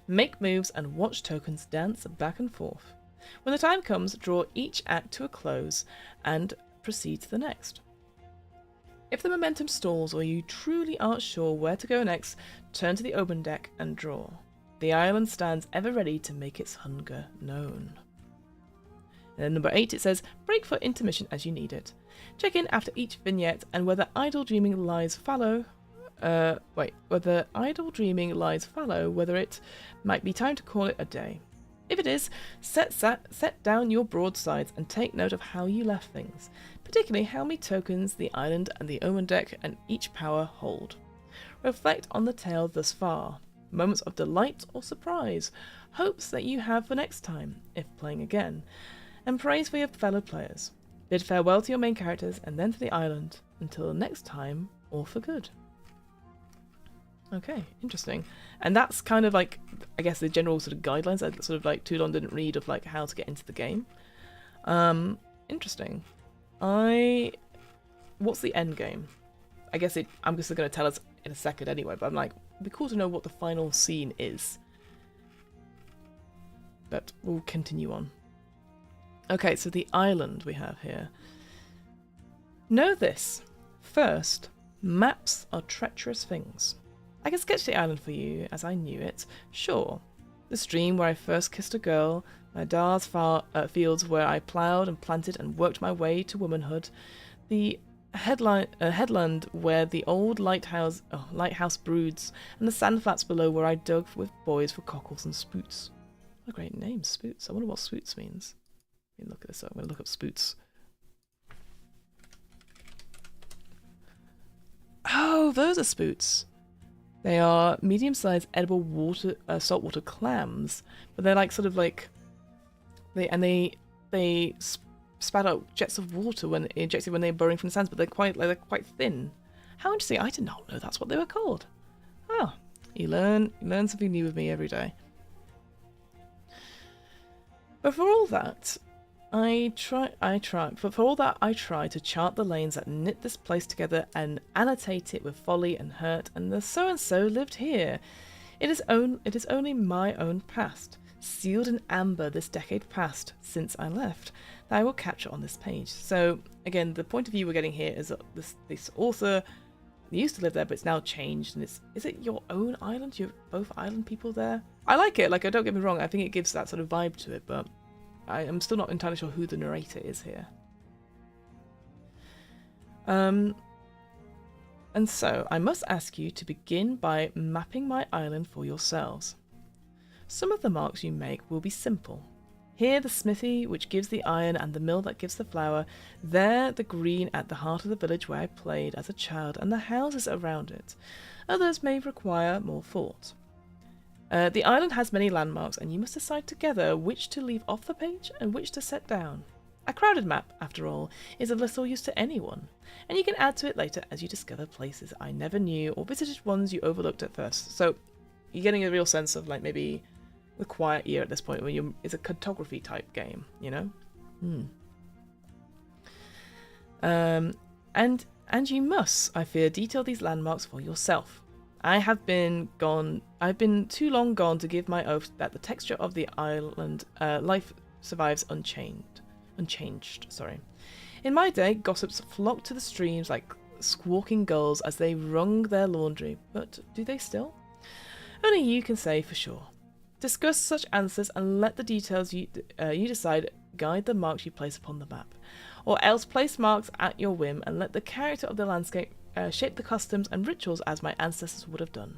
Make moves and watch tokens dance back and forth. When the time comes, draw each act to a close and proceed to the next. If the momentum stalls or you truly aren't sure where to go next, turn to the open deck and draw. The island stands ever ready to make its hunger known. And then number 8, it says, break for intermission as you need it. Check in after each vignette and whether idle dreaming lies fallow, whether it might be time to call it a day. If it is, set down your broadsides and take note of how you left things, particularly how many tokens the island and the omen deck and each power hold. Reflect on the tale thus far, moments of delight or surprise, hopes that you have for next time, if playing again, and praise for your fellow players. Bid farewell to your main characters and then to the island, until next time, all for good. Okay, interesting. And that's kind of like, I guess, the general sort of guidelines that sort of like Toulon didn't read of like how to get into the game. Interesting. What's the end game? I guess I'm just going to tell us in a second anyway, but I'm like, it'd be cool to know what the final scene is. But we'll continue on. Okay, so the island we have here. Know this. First, maps are treacherous things. I can sketch the island for you as I knew it. Sure. The stream where I first kissed a girl, my Dar's fields where I ploughed and planted and worked my way to womanhood, the headland where the old lighthouse broods, and the sandflats below where I dug with boys for cockles and spoots. What a great name, spoots. I wonder what spoots means. Let me look at this up. I'm going to look up spoots. Oh, those are spoots. They are medium-sized edible saltwater clams, but they're like sort of like they spat out jets of water when injected when they're burrowing from the sands, but they're quite thin. How interesting! I did not know that's what they were called. Oh, you learn something new with me every day. But for all that, I try to chart the lanes that knit this place together and annotate it with folly and hurt, and the so-and-so lived here. It is only my own past, sealed in amber this decade past since I left, that I will capture on this page. So again, the point of view we're getting here is that this author used to live there, but it's now changed, and is it your own island? You're both island people there? I like it, like, don't get me wrong, I think it gives that sort of vibe to it, but I am still not entirely sure who the narrator is here. And so, I must ask you to begin by mapping my island for yourselves. Some of the marks you make will be simple. Here the smithy, which gives the iron, and the mill that gives the flour. There the green at the heart of the village where I played as a child, and the houses around it. Others may require more thought. The island has many landmarks, and you must decide together which to leave off the page and which to set down. A crowded map, after all, is of little use to anyone, and you can add to it later as you discover places I never knew or visited ones you overlooked at first. So you're getting a real sense of, like, maybe the quiet ear at this point when it's a cartography type game, you know? And you must, I fear, detail these landmarks for yourself. I've been too long gone to give my oath that the texture of the island life survives unchanged. In my day, gossips flocked to the streams like squawking gulls as they wrung their laundry, but do they still? Only you can say for sure. Discuss such answers and let the details you decide guide the marks you place upon the map. Or else place marks at your whim and let the character of the landscape shape the customs and rituals as my ancestors would have done.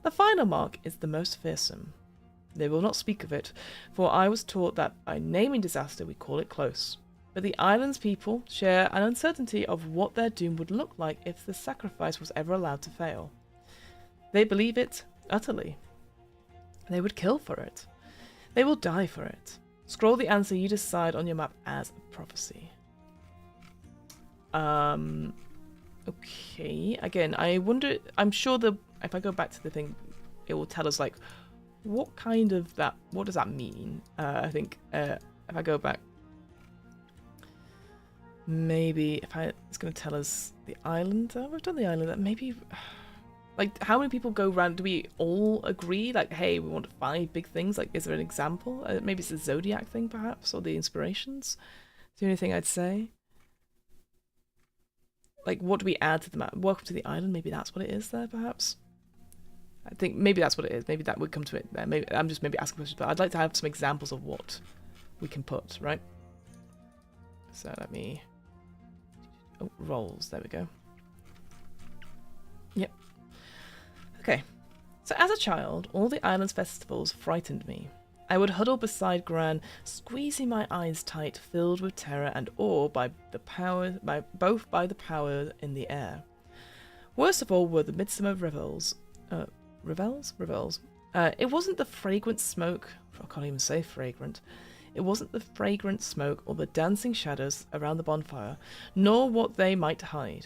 The final mark is the most fearsome. They will not speak of it, for I was taught that by naming disaster we call it close. But the island's people share an uncertainty of what their doom would look like if the sacrifice was ever allowed to fail. They believe it utterly. They would kill for it. They will die for it. Scroll the answer you decide on your map as a prophecy. Okay. Again, I wonder. I'm sure if I go back to the thing, it will tell us, like, what kind of that. What does that mean? I think if I go back, maybe it's going to tell us the island. We've done the island. Maybe. Like, how many people go around? Do we all agree? Like, hey, we want 5 big things. Like, is there an example? Maybe it's the zodiac thing, perhaps, or the inspirations. It's the only thing I'd say. Like, what do we add to the map? Welcome to the island. Maybe that's what it is there, perhaps. I think maybe that's what it is. Maybe that would come to it there. Maybe I'm just asking questions, but I'd like to have some examples of what we can put, right? So let me. Oh, rolls. There we go. Yep. Okay, so as a child, all the island's festivals frightened me. I would huddle beside Gran, squeezing my eyes tight, filled with terror and awe by the power in the air. Worst of all were the midsummer revels. Revels? It wasn't the fragrant smoke. I can't even say fragrant. It wasn't the fragrant smoke or the dancing shadows around the bonfire, nor what they might hide.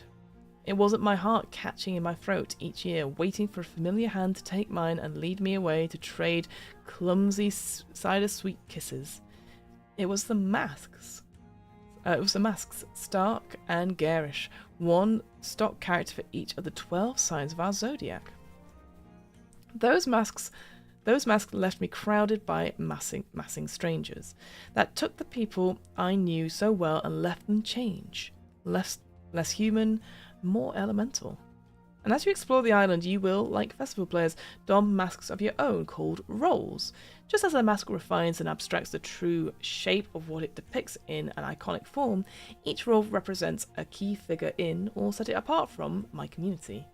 It wasn't my heart catching in my throat each year, waiting for a familiar hand to take mine and lead me away to trade clumsy cider-sweet kisses. It was the masks. Stark and garish, one stock character for each of the 12 signs of our zodiac. Those masks left me crowded by massing strangers, that took the people I knew so well and left them change, less human, more elemental. And as you explore the island, you will, like festival players, don masks of your own called roles. Just as a mask refines and abstracts the true shape of what it depicts in an iconic form, each role represents a key figure in, or set it apart from, my community,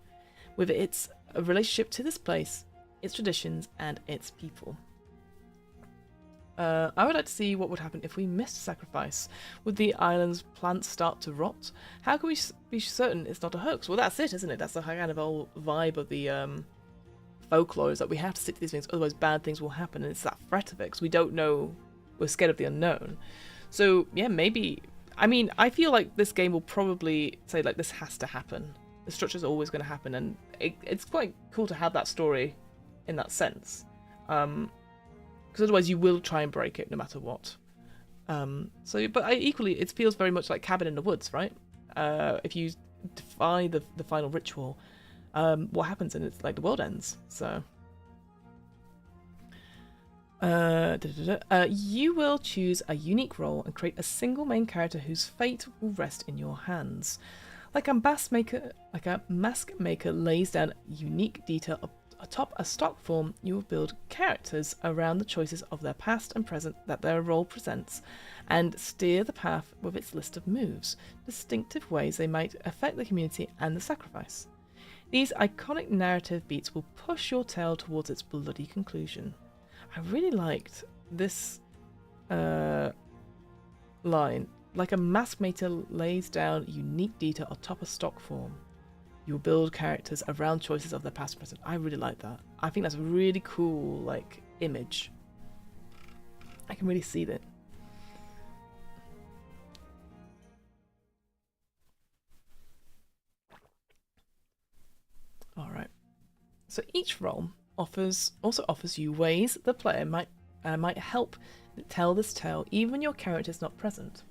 with its relationship to this place, its traditions, and its people. I would like to see what would happen if we missed sacrifice. Would the island's plants start to rot? How can we be certain it's not a hoax? Well, that's it, isn't it? That's the kind of whole vibe of the folklore, is that we have to stick to these things, otherwise bad things will happen, and it's that threat of it, because we don't know, we're scared of the unknown. So, yeah, maybe, I mean, I feel like this game will probably say, like, this has to happen. The structure's always going to happen, and it's quite cool to have that story in that sense. Because otherwise you will try and break it no matter what. Equally, it feels very much like Cabin in the Woods, right? If you defy the final ritual, what happens? And it's like the world ends. So, You will choose a unique role and create a single main character whose fate will rest in your hands. Like a mask maker lays down unique detail atop a stock form, you will build characters around the choices of their past and present that their role presents, and steer the path with its list of moves, distinctive ways they might affect the community and the sacrifice. These iconic narrative beats will push your tale towards its bloody conclusion. I really liked this line. Like a mask maker lays down unique detail atop a stock form, you will build characters around choices of their past and present. I really like that. I think that's a really cool, like, image. I can really see that. All right. So each role also offers you ways the player might help tell this tale, even when your character is not present.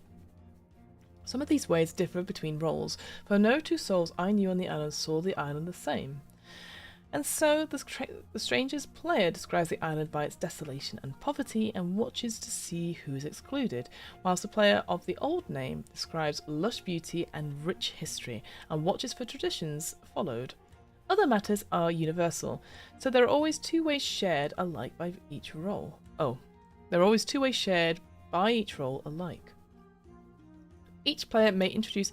Some of these ways differ between roles, for no two souls I knew on the island saw the island the same. And so the stranger's player describes the island by its desolation and poverty and watches to see who is excluded, whilst the player of the old name describes lush beauty and rich history and watches for traditions followed. Other matters are universal, so there are always two ways shared alike by each role. There are always two ways shared by each role alike. Each player may introduce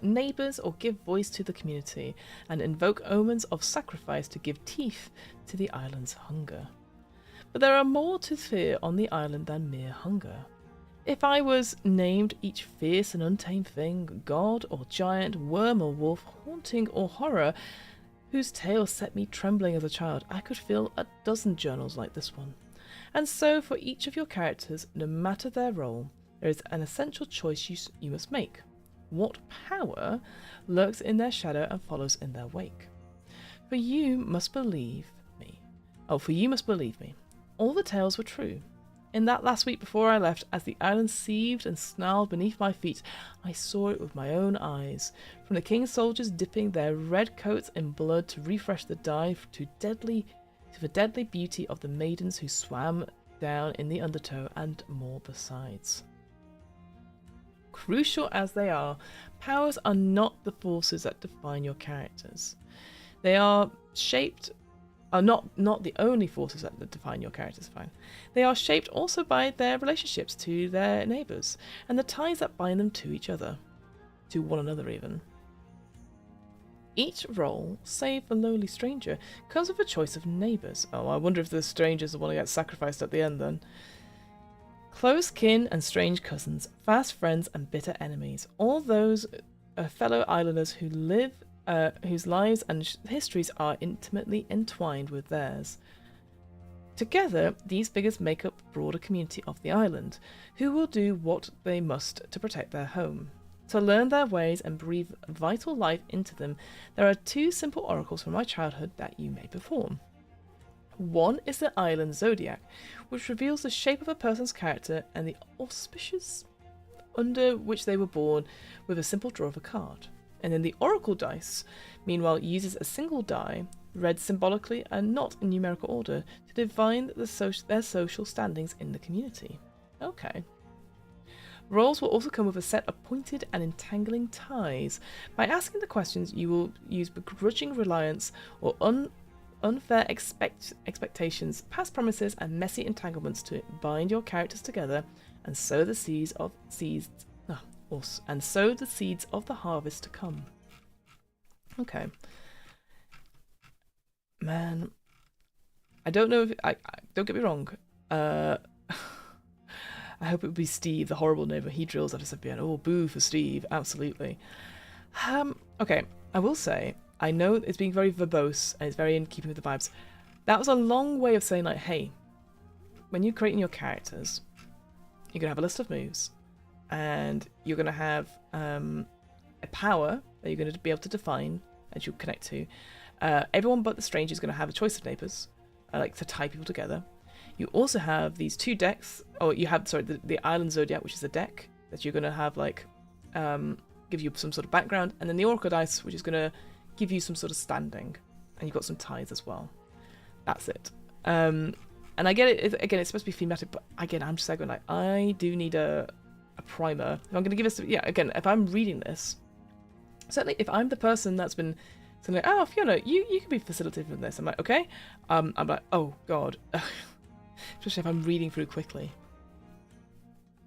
neighbours or give voice to the community, and invoke omens of sacrifice to give teeth to the island's hunger. But there are more to fear on the island than mere hunger. If I was named each fierce and untamed thing, god or giant, worm or wolf, haunting or horror, whose tale set me trembling as a child, I could fill a dozen journals like this one. And so for each of your characters, no matter their role, there is an essential choice you must make. What power lurks in their shadow and follows in their wake? For you must believe me. All the tales were true. In that last week before I left, as the island seethed and snarled beneath my feet, I saw it with my own eyes. From the king's soldiers dipping their red coats in blood to refresh the dye, to the deadly beauty of the maidens who swam down in the undertow, and more besides. Crucial as they are, powers are not the forces that define your characters. They are not the only forces that define your characters, fine. They are shaped also by their relationships to their neighbours, and the ties that bind them to each other. To one another, even. Each role, save the lowly stranger, comes with a choice of neighbours. Oh, I wonder if the stranger's the one who gets sacrificed at the end, then. Close kin and strange cousins, fast friends and bitter enemies, all those fellow islanders who live, whose lives and histories are intimately entwined with theirs. Together, these figures make up the broader community of the island, who will do what they must to protect their home. To learn their ways and breathe vital life into them, there are two simple oracles from my childhood that you may perform. One is the island zodiac, which reveals the shape of a person's character and the auspicious under which they were born with a simple draw of a card. And then the oracle dice, meanwhile, uses a single die, read symbolically and not in numerical order, to divine their social standings in the community. Okay. Roles will also come with a set of pointed and entangling ties. By asking the questions, you will use begrudging reliance or unfair expectations, past promises, and messy entanglements to bind your characters together and sow the seeds of the harvest to come. Okay. Man, I don't know if don't get me wrong. I hope it would be Steve, the horrible neighbour. He drills at us at the end. Oh, boo for Steve. Absolutely. Okay, I will say, I know it's being very verbose and it's very in keeping with the vibes. That was a long way of saying, like, hey, when you're creating your characters, you're going to have a list of moves, and you're going to have a power that you're going to be able to define and you'll connect to. Everyone but the stranger is going to have a choice of neighbours, like to tie people together. You also have these two decks, or you have, sorry, the Island Zodiac, which is a deck that you're going to have, like, give you some sort of background, and then the Oracle Dice, which is going to give you some sort of standing, and you've got some ties as well. That's it. And And I get it, again, it's supposed to be thematic, but again, I'm just like, I do need a primer. If I'm going to give us, yeah, again, if I'm reading this, certainly if I'm the person that's been saying, like, oh, Fiona, you can be facilitating this. I'm like, okay. I'm like, oh, God. Especially if I'm reading through quickly.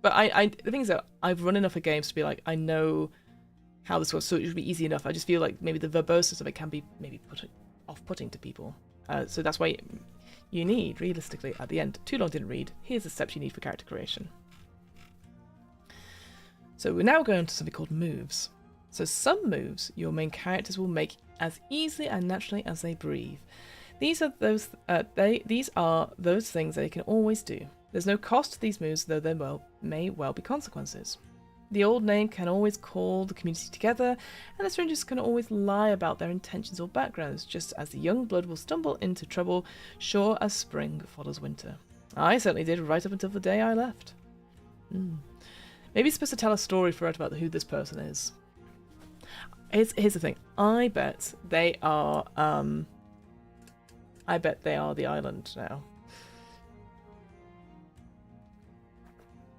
But the thing is that I've run enough of games to be like, I know how this works, so it should be easy enough. I just feel like maybe the verboseness of it can be maybe off-putting to people. So that's why you need, realistically, at the end, too long didn't read, here's the steps you need for character creation. So we're now going to something called moves. So some moves your main characters will make as easily and naturally as they breathe. These are those things they can always do. There's no cost to these moves, though there may well be consequences. The old name can always call the community together, and the strangers can always lie about their intentions or backgrounds, just as the young blood will stumble into trouble, sure as spring follows winter. I certainly did, right up until the day I left. Maybe it's supposed to tell a story for it about who this person is. Here's the thing. I bet they are the island now.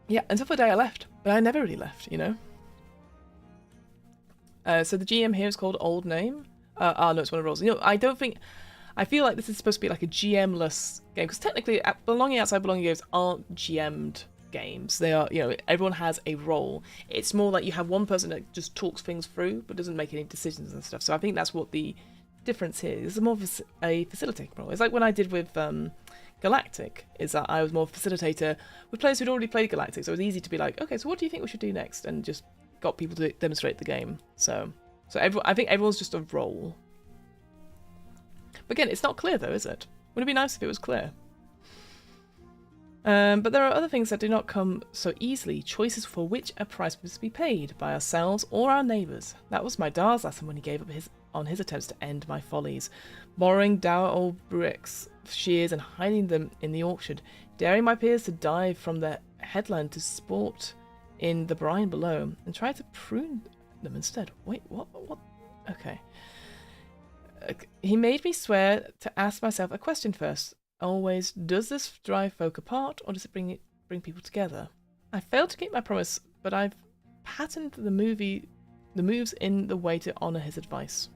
Yeah, until the day I left. But I never really left, you know? So the GM here is called Old Name. No, it's one of the roles. You know, I feel like this is supposed to be like a GM-less game, because technically, Belonging Outside Belonging games aren't GM'd games. They are, you know, everyone has a role. It's more like you have one person that just talks things through, but doesn't make any decisions and stuff. So I think that's what the difference here is. It's more of a facilitating role. It's like when I did with Galactic, is that I was more facilitator with players who'd already played Galactic, so it was easy to be like, okay, so what do you think we should do next, and just got people to demonstrate the game. So I think everyone's just a role. But again, it's not clear though, is it? Wouldn't it be nice if it was clear? But there are other things that do not come so easily, choices for which a price must be paid by ourselves or our neighbours. That was my Dar's lesson when he gave up on his attempts to end my follies, borrowing dour old bricks, shears, and hiding them in the orchard, daring my peers to dive from the headland to sport in the brine below, and try to prune them instead. Wait, what? Okay. He made me swear to ask myself a question first. Always, does this drive folk apart, or does it bring people together? I failed to keep my promise, but I've patterned the moves in the way to honour his advice.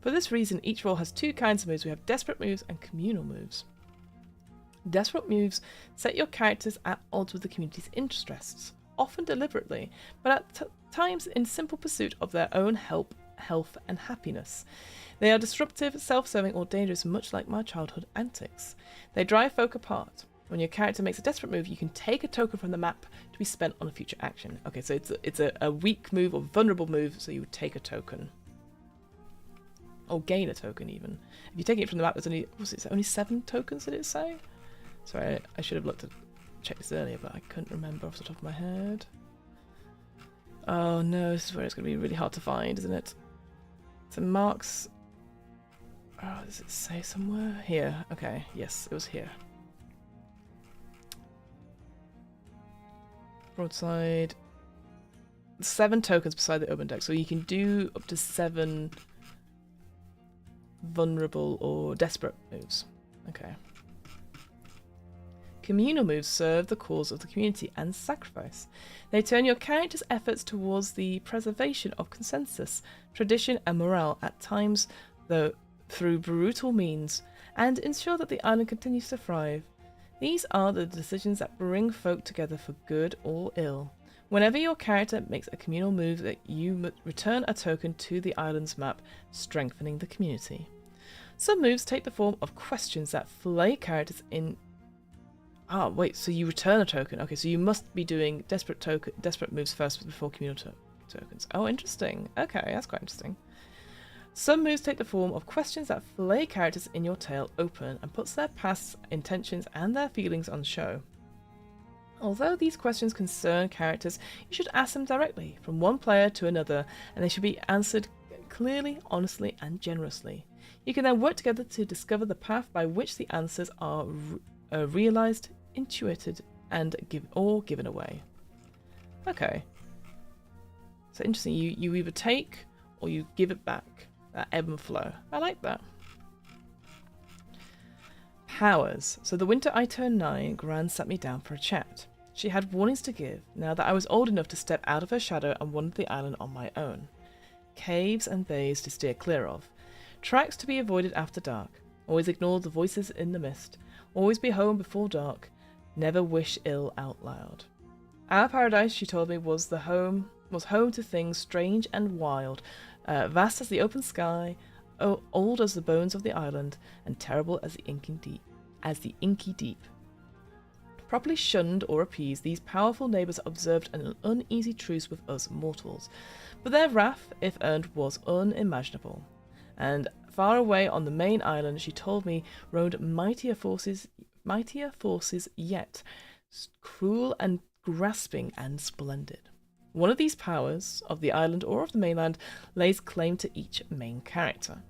For this reason, each role has two kinds of moves. We have desperate moves and communal moves. Desperate moves set your characters at odds with the community's interests, often deliberately, but at times in simple pursuit of their own health and happiness. They are disruptive, self-serving, or dangerous, much like my childhood antics. They drive folk apart. When your character makes a desperate move, you can take a token from the map to be spent on a future action. Okay, so it's a weak move or vulnerable move, so you would take a token. Or gain a token, even. If you're taking it from the map, there's only 7 tokens, did it say? Sorry, I should have checked this earlier, but I couldn't remember off the top of my head. Oh no, this is where it's going to be really hard to find, isn't it? So marks... Oh, does it say somewhere? Here. Okay, yes, it was here. Broadside. 7 tokens beside the open deck, so you can do up to 7 vulnerable or desperate moves. Okay. Communal moves serve the cause of the community and sacrifice. They turn your character's efforts towards the preservation of consensus, tradition, and morale, at times though through brutal means, and ensure that the island continues to thrive. These are the decisions that bring folk together for good or ill. Whenever your character makes a communal move, that you return a token to the island's map, strengthening the community. Some moves take the form of questions that flay characters in... Ah, wait, so you return a token. Okay, so you must be doing desperate moves first before communal tokens. Oh, interesting. Okay, that's quite interesting. Some moves take the form of questions that flay characters in your tale open and puts their past intentions and their feelings on show. Although these questions concern characters, you should ask them directly, from one player to another, and they should be answered clearly, honestly, and generously. You can then work together to discover the path by which the answers are realised, intuited, and given away. Okay. So interesting, you either take or you give it back. That ebb and flow. I like that. Powers. So the winter I turned 9, Gran sat me down for a chat. She had warnings to give, now that I was old enough to step out of her shadow and wander the island on my own. Caves and bays to steer clear of. Tracks to be avoided after dark. Always ignore the voices in the mist. Always be home before dark. Never wish ill out loud. Our paradise, she told me, was home to things strange and wild, vast as the open sky, old as the bones of the island, and terrible as the inky deep. Properly shunned or appeased, these powerful neighbours observed an uneasy truce with us mortals, but their wrath, if earned, was unimaginable. And far away on the main island, she told me, roamed mightier forces yet, cruel and grasping and splendid. One of these powers, of the island or of the mainland, lays claim to each main character.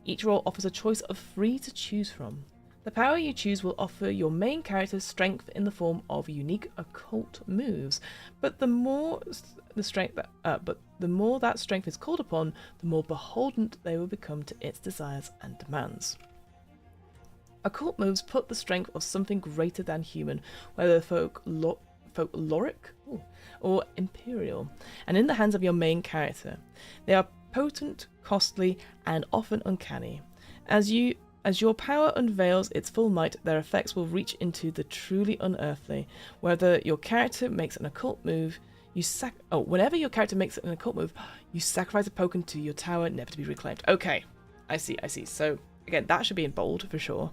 Each role offers a choice of 3 to choose from. The power you choose will offer your main character strength in the form of unique occult moves, but the more that strength is called upon, the more beholden they will become to its desires and demands. Occult moves put the strength of something greater than human, whether folkloric or imperial, and in the hands of your main character. They are potent, costly, and often uncanny. As your power unveils its full might, their effects will reach into the truly unearthly. Whether your character makes an occult move, whenever your character makes an occult move, you sacrifice a token to your tower, never to be reclaimed. Okay, I see. So again, that should be in bold for sure.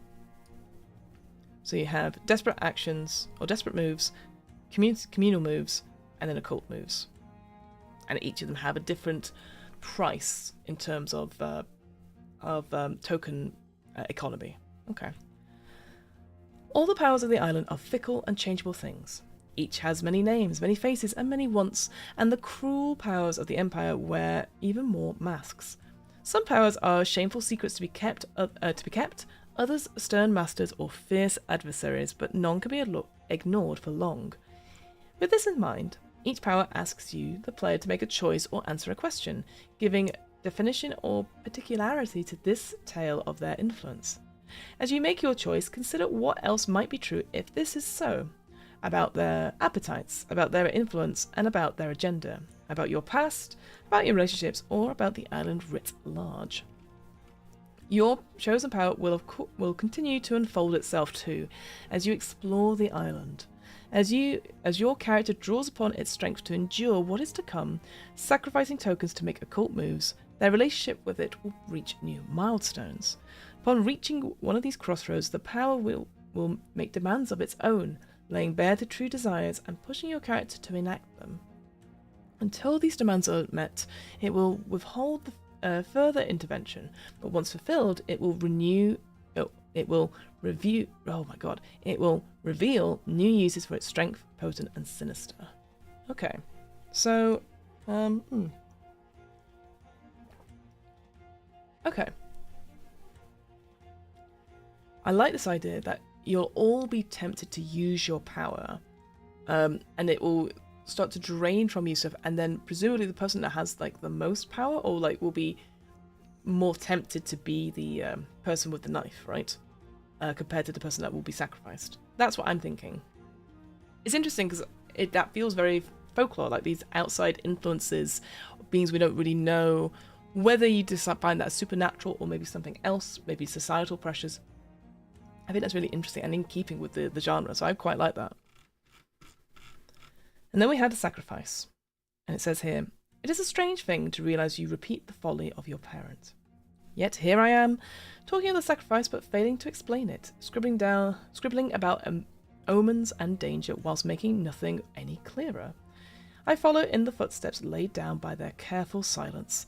So you have desperate actions or desperate moves, communal moves, and then occult moves, and each of them have a different price in terms of token economy. Okay. All the powers of the island are fickle and changeable things. Each has many names, many faces, and many wants, and the cruel powers of the Empire wear even more masks. Some powers are shameful secrets to be kept, others stern masters or fierce adversaries, but none can be ignored for long. With this in mind, each power asks you, the player, to make a choice or answer a question, giving definition or particularity to this tale of their influence. As you make your choice, consider what else might be true if this is so, about their appetites, about their influence, and about their agenda, about your past, about your relationships, or about the island writ large. Your chosen power will continue to unfold itself too, as you explore the island. As your character draws upon its strength to endure what is to come, sacrificing tokens to make occult moves, their relationship with it will reach new milestones. Upon reaching one of these crossroads, the power will make demands of its own, laying bare to true desires and pushing your character to enact them. Until these demands are met, it will withhold further intervention, but once fulfilled, it will reveal new uses for its strength, potent and sinister. Okay, so, okay. I like this idea that you'll all be tempted to use your power, and it will start to drain from you stuff, and then presumably the person that has like the most power, or like will be more tempted to be the person with the knife, right? Compared to the person that will be sacrificed. That's what I'm thinking. It's interesting because that feels very folklore, like these outside influences, beings we don't really know, whether you find that supernatural or maybe something else, maybe societal pressures. I think that's really interesting and in keeping with the genre, so I quite like that. And then we had the sacrifice. And it says here, it is a strange thing to realise you repeat the folly of your parent. Yet here I am, talking of the sacrifice but failing to explain it, scribbling about omens and danger whilst making nothing any clearer. I follow in the footsteps laid down by their careful silence,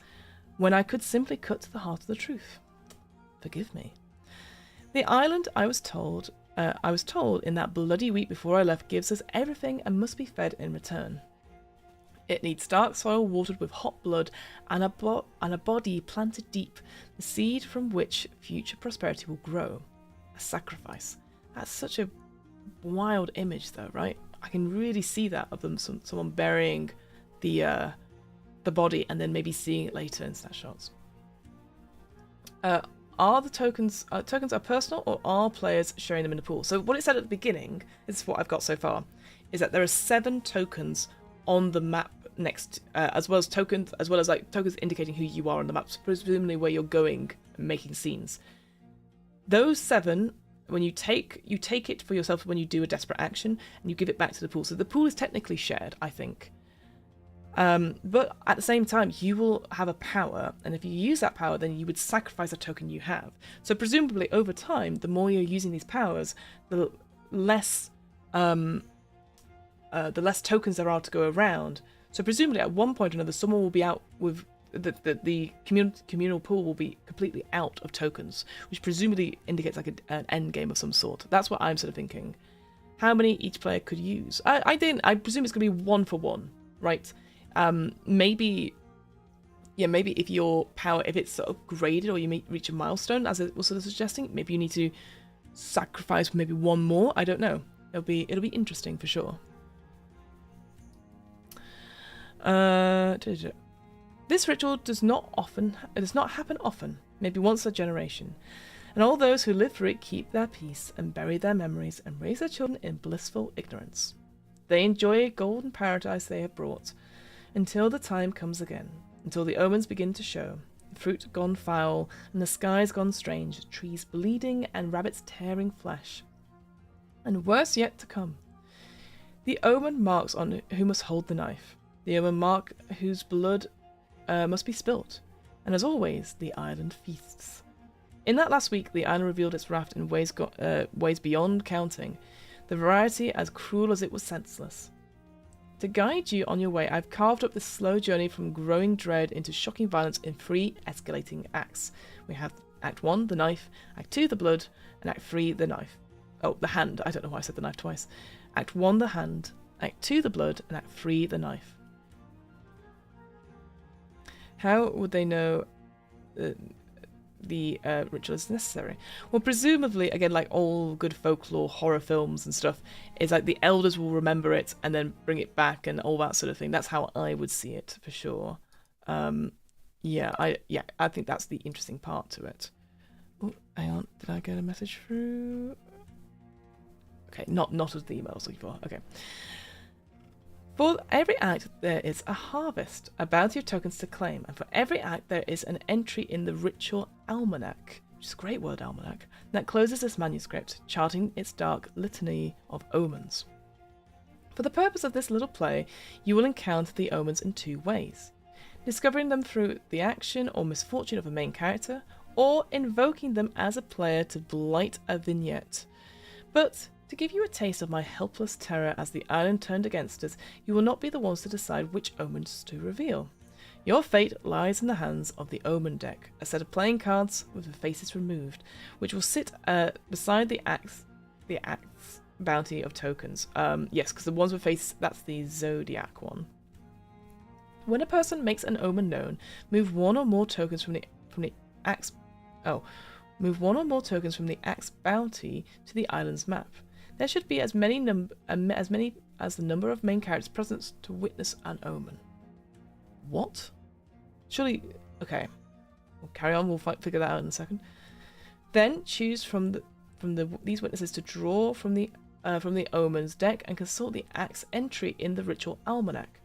when I could simply cut to the heart of the truth. Forgive me. The island, I was told in that bloody week before I left, gives us everything and must be fed in return. It needs dark soil watered with hot blood and a body planted deep, the seed from which future prosperity will grow. A sacrifice. That's such a wild image though, right? I can really see that of them, someone burying the body and then maybe seeing it later in snapshots. are the tokens are personal, or are players sharing them in the pool? So what it said at the beginning, this is what I've got so far, is that there are 7 tokens on the map next, as well as tokens indicating who you are on the map, presumably where you're going and making scenes. Those 7, when you take it for yourself when you do a desperate action, and you give it back to the pool. So the pool is technically shared, I think. But at the same time, you will have a power, and if you use that power, then you would sacrifice a token you have. So presumably, over time, the more you're using these powers, the less tokens there are to go around. So presumably, at one point or another, someone will be out with the communal pool will be completely out of tokens, which presumably indicates like an end game of some sort. That's what I'm sort of thinking. How many each player could use? I presume it's going to be 1 for 1, right? Maybe if your power, if it's sort of graded or you reach a milestone, as it was sort of suggesting, maybe you need to sacrifice maybe 1 more. I don't know. It'll be interesting for sure. This ritual does not happen often, maybe once a generation, and all those who live through it keep their peace and bury their memories and raise their children in blissful ignorance. They enjoy a golden paradise they have brought, until the time comes again, until the omens begin to show, the fruit gone foul, and the skies gone strange, trees bleeding and rabbits tearing flesh. And worse yet to come. The omen marks on who must hold the knife, the omen mark whose blood must be spilt, and as always, the island feasts. In that last week, the island revealed its wrath in ways beyond counting, the variety as cruel as it was senseless. To guide you on your way, I've carved up this slow journey from growing dread into shocking violence in 3 escalating acts. We have Act 1, the knife, Act 2, the blood, and Act 3, the knife. Oh, the hand. I don't know why I said the knife twice. Act 1, the hand, Act 2, the blood, and Act 3, the knife. How would they know the ritual is necessary? Well, presumably, again, like all good folklore horror films and stuff, is like the elders will remember it and then bring it back and all that sort of thing. That's how I would see it for sure. I think that's the interesting part to it. Oh, hang on, did I get a message through? Okay, not as the email I was looking for. Okay. For every act, there is a harvest, a bounty of tokens to claim, and for every act, there is an entry in the ritual almanac, which is a great word, almanac, that closes this manuscript, charting its dark litany of omens. For the purpose of this little play, you will encounter the omens in 2 ways: discovering them through the action or misfortune of a main character, or invoking them as a player to blight a vignette. But to give you a taste of my helpless terror as the island turned against us, you will not be the ones to decide which omens to reveal. Your fate lies in the hands of the omen deck, a set of playing cards with the faces removed, which will sit beside the act's bounty of tokens. Yes, because the ones with faces, that's the zodiac one. When a person makes an omen known, move 1 or more tokens from the act's bounty to the island's map. There should be as many as the number of main characters present to witness an omen. What? Surely, okay. We'll carry on. We'll figure that out in a second. Then choose from these witnesses to draw from the omens deck and consult the act's entry in the ritual almanac.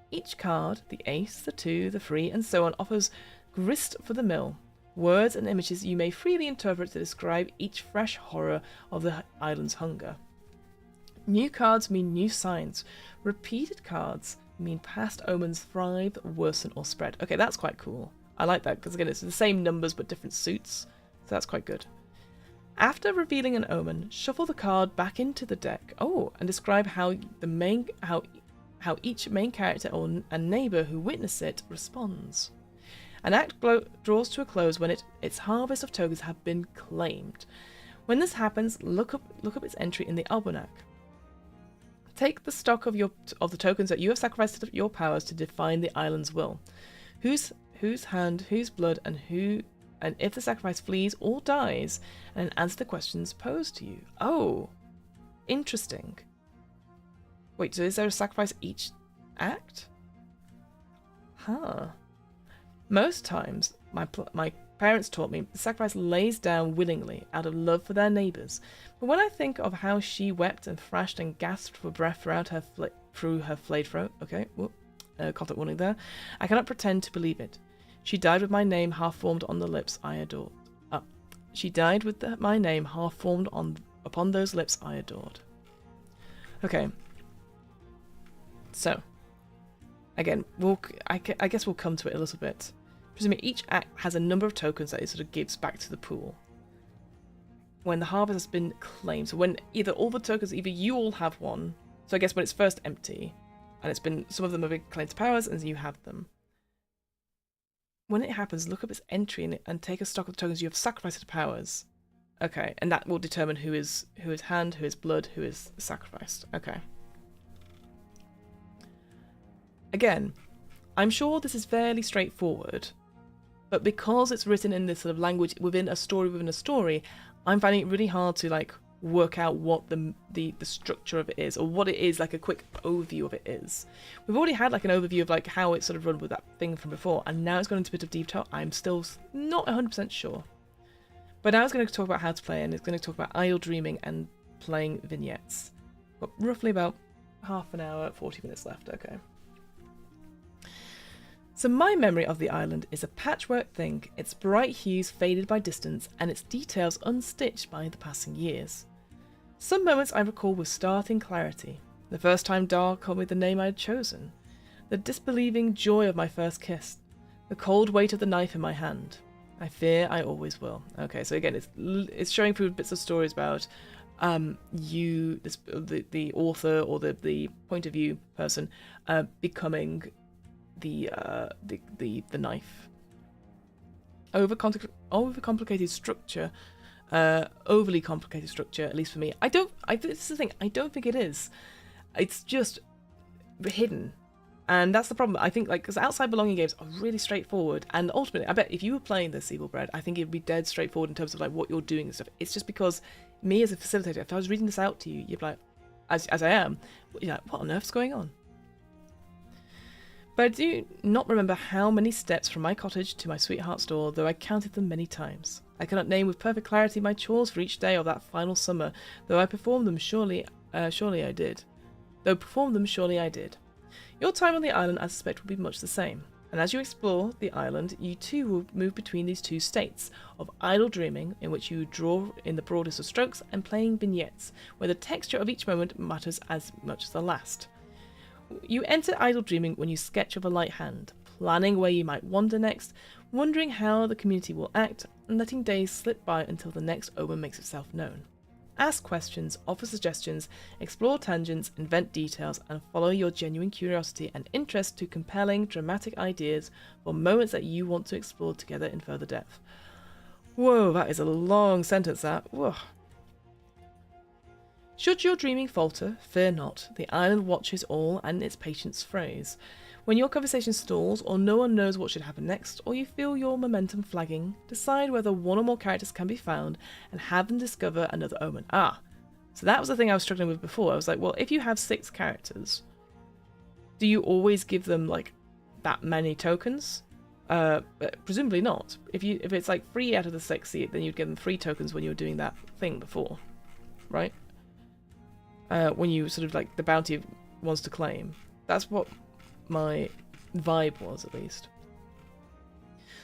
Each card, the ace, the 2, the 3, and so on, offers grist for the mill. Words and images you may freely interpret to describe each fresh horror of the island's hunger. New cards mean new signs. Repeated cards mean past omens thrive, worsen, or spread. Okay, that's quite cool. I like that, because again, it's the same numbers but different suits, so that's quite good. After revealing an omen, shuffle the card back into the deck. Oh, and describe how each main character and neighbour who witness it responds. An act draws to a close when its harvest of tokens have been claimed. When this happens, look up its entry in the almanac. Take the stock of the tokens that you have sacrificed to your powers to define the island's will. Whose hand, whose blood, and if the sacrifice flees or dies, and answer the questions posed to you. Oh, interesting. Wait, so is there a sacrifice each act? Huh. Most times, my parents taught me, the sacrifice lays down willingly out of love for their neighbours. But when I think of how she wept and thrashed and gasped for breath through her flayed throat, okay, content warning there, I cannot pretend to believe it. She died with my name half formed on the lips I adored. She died with my name half formed upon those lips I adored. Okay. So, again, I guess we'll come to it a little bit. Presumably each act has a number of tokens that it sort of gives back to the pool when the harvest has been claimed. So when either all the tokens, either you all have one, so I guess when it's first empty, and it's been, some of them have been claimed to powers, and you have them. When it happens, look up its entry and take a stock of the tokens you have sacrificed to powers. Okay, and that will determine who is hand, who is blood, who is sacrificed. Okay. Again, I'm sure this is fairly straightforward, but because it's written in this sort of language within a story, I'm finding it really hard to like work out what the structure of it is, or what it is, like a quick overview of it is. We've already had like an overview of like how it's sort of run with that thing from before, and now it's gone into a bit of detail. I'm still not 100% sure. But now it's going to talk about how to play, and it's going to talk about idle dreaming and playing vignettes. Got roughly about half an hour, 40 minutes left, okay. So my memory of the island is a patchwork thing, its bright hues faded by distance and its details unstitched by the passing years. Some moments I recall with startling clarity. The first time Dar called me the name I had chosen. The disbelieving joy of my first kiss. The cold weight of the knife in my hand. I fear I always will. Okay, so again, it's showing through bits of stories about the author or the point of view person becoming the knife. Overcomplicated structure, overly complicated structure. At least for me, this is the thing. I don't think it is. It's just hidden, and that's the problem. I think because outside belonging games are really straightforward, and ultimately, I bet if you were playing this Evil Bread, I think it'd be dead straightforward in terms of like what you're doing and stuff. It's just because me as a facilitator, if I was reading this out to you, you'd be like, as I am, you're like, what on earth's going on? But I do not remember how many steps from my cottage to my sweetheart's door, though I counted them many times. I cannot name with perfect clarity my chores for each day of that final summer, though I performed them surely I did. Your time on the island, I suspect, will be much the same. And as you explore the island, you too will move between these two states of idle dreaming, in which you draw in the broadest of strokes, and playing vignettes, where the texture of each moment matters as much as the last. You enter idle dreaming when you sketch of a light hand, planning where you might wander next, wondering how the community will act, and letting days slip by until the next omen makes itself known. Ask questions, offer suggestions, explore tangents, invent details, and follow your genuine curiosity and interest to compelling, dramatic ideas for moments that you want to explore together in further depth. Whoa, that is a long sentence, that. Whoa. Should your dreaming falter, fear not. The island watches all and its patience frays. When your conversation stalls, or no one knows what should happen next, or you feel your momentum flagging, decide whether one or more characters can be found and have them discover another omen. So that was the thing I was struggling with before. I was like, well, if you have 6 characters, do you always give them like that many tokens? Presumably not. If it's like 3 out of the 6, then you'd give them 3 tokens when you were doing that thing before, right? When you sort of like the bounty wants to claim. That's what my vibe was, at least.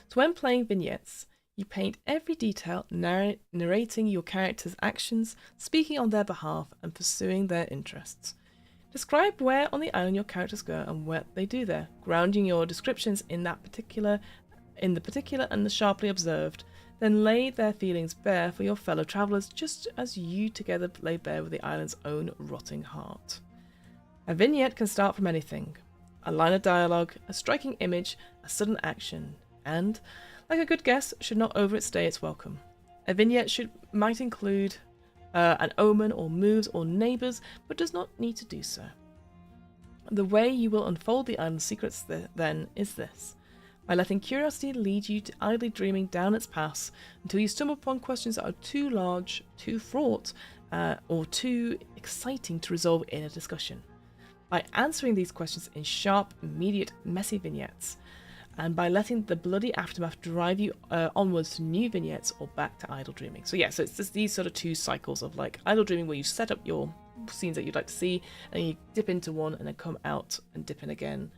So when playing vignettes, you paint every detail, narrating your character's actions, speaking on their behalf, and pursuing their interests. Describe where on the island your characters go and what they do there, grounding your descriptions in the particular and the sharply observed. Then lay their feelings bare for your fellow travellers, just as you together lay bare with the island's own rotting heart. A vignette can start from anything. A line of dialogue, a striking image, a sudden action, and, like a good guest, should not overstay its welcome. A vignette might include an omen or moves or neighbours, but does not need to do so. The way you will unfold the island's secrets then is this. By letting curiosity lead you to idly dreaming down its paths until you stumble upon questions that are too large, too fraught, or too exciting to resolve in a discussion. By answering these questions in sharp, immediate, messy vignettes, and by letting the bloody aftermath drive you onwards to new vignettes or back to idle dreaming. So yeah, so it's just these sort of 2 cycles of like idle dreaming where you set up your scenes that you'd like to see, and you dip into one and then come out and dip in again.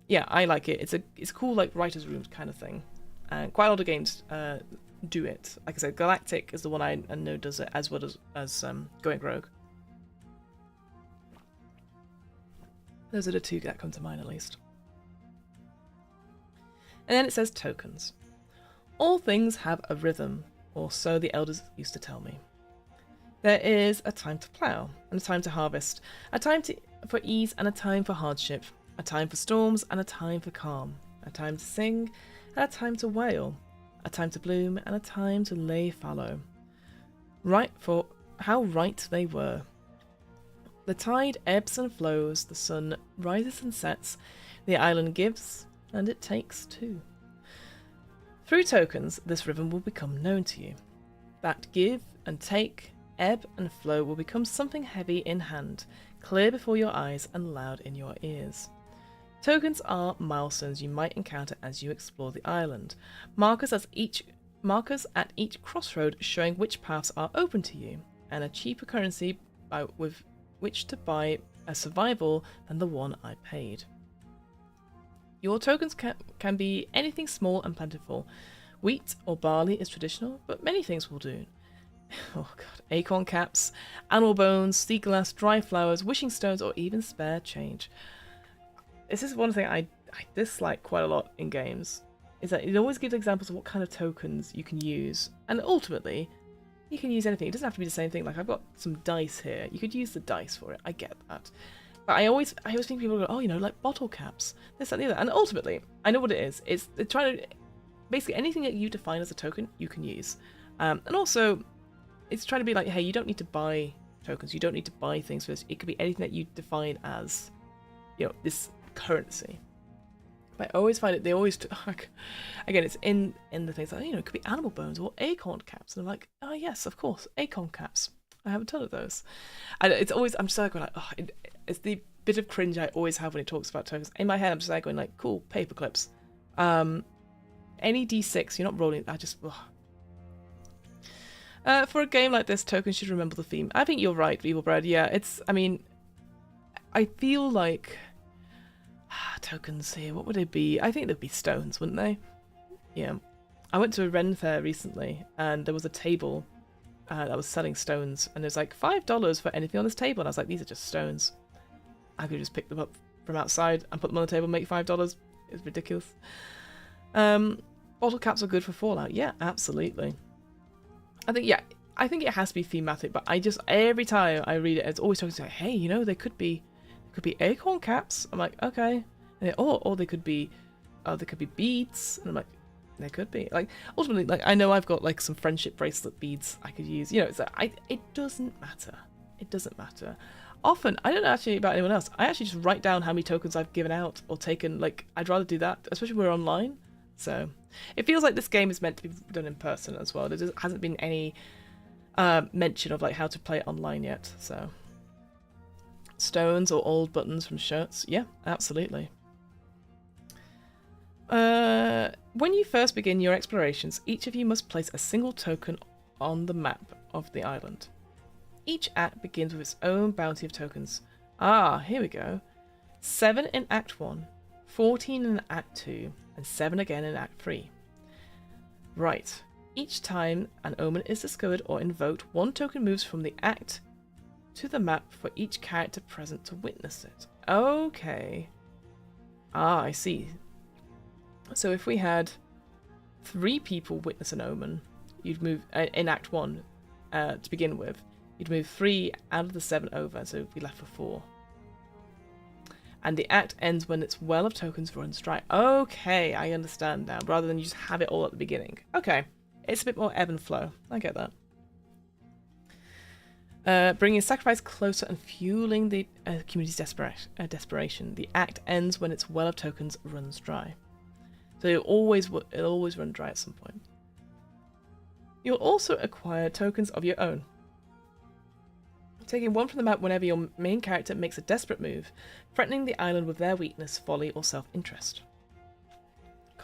Yeah, I like it. It's cool, like writer's rooms kind of thing, and quite a lot of games do it. Like I said, Galactic is the one I know does it as well as Going Rogue. Those are the 2 that come to mind at least. And then it says tokens. All things have a rhythm, or so the elders used to tell me. There is a time to plough, and a time to harvest, a time for ease and a time for hardship, a time for storms and a time for calm, a time to sing and a time to wail, a time to bloom and a time to lay fallow. Right, for how right they were. The tide ebbs and flows, the sun rises and sets, the island gives, and it takes too. Through tokens, this rhythm will become known to you. That give and take, ebb and flow will become something heavy in hand, clear before your eyes and loud in your ears. Tokens are milestones you might encounter as you explore the island, markers at each crossroad showing which paths are open to you, and a cheaper currency with which to buy a survival than the one I paid. Your tokens can be anything small and plentiful. Wheat or barley is traditional, but many things will do. Oh god, acorn caps, animal bones, sea glass, dry flowers, wishing stones, or even spare change. This is one thing I dislike quite a lot in games, is that it always gives examples of what kind of tokens you can use, and ultimately, you can use anything. It doesn't have to be the same thing. Like, I've got some dice here. You could use the dice for it. I get that. But I always think people go, oh, you know, like bottle caps, this, that, and the other. And ultimately, I know what it is. It's trying to, basically anything that you define as a token, you can use. And also, it's trying to be like, hey, you don't need to buy tokens. You don't need to buy things for this. It could be anything that you define as, you know, this currency. But I always find it, they always, again, it's in the things like, you know, it could be animal bones or acorn caps. And I'm like, oh, yes, of course, acorn caps. I have a ton of those. And it's always, I'm just like, oh, it's the bit of cringe I always have when it talks about tokens. In my head, I'm just like going like, cool, paper clips. Any D6, you're not rolling, I just, for a game like this, tokens should remember the theme. I think you're right, Evilbread. Yeah, it's, I mean, I feel like, tokens here, what would they be? I think they'd be stones, wouldn't they? Yeah. I went to a Ren fair recently, and there was a table that was selling stones, and there's like $5 for anything on this table, and I was like, these are just stones. I could just pick them up from outside and put them on the table and make $5. It's ridiculous. Bottle caps are good for Fallout. Yeah, absolutely. I think it has to be thematic, but I just, every time I read it, it's always talking to, hey, you know, they could be acorn caps. I'm like, okay. And or they could be beads. And I'm like, they could be. Like, ultimately, like, I know I've got like some friendship bracelet beads I could use. You know, so it doesn't matter. It doesn't matter. Often, I don't know actually about anyone else. I actually just write down how many tokens I've given out or taken. Like, I'd rather do that, especially when we're online. So it feels like this game is meant to be done in person as well. There hasn't been any mention of like how to play it online yet. So stones or old buttons from shirts, yeah, absolutely. When you first begin your explorations, each of you must place a single token on the map of the island. Each act begins with its own bounty of tokens. Ah, here we go. 7 in Act 1, 14 in Act 2, and 7 again in Act 3. Right. Each time an omen is discovered or invoked, 1 token moves from the act to the map for each character present to witness it. Okay. Ah, I see. So if we had 3 people witness an omen, you'd move, in Act 1 to begin with, you'd move 3 out of the 7 over, so you'd be left with 4. And the act ends when its well of tokens runs dry. Okay, I understand now, rather than you just have it all at the beginning. Okay, it's a bit more ebb and flow. I get that. Bringing sacrifice closer and fueling the community's desperation. The act ends when its well of tokens runs dry. So it'll always run dry at some point. You'll also acquire tokens of your own. Taking 1 from the map whenever your main character makes a desperate move, threatening the island with their weakness, folly, or self-interest.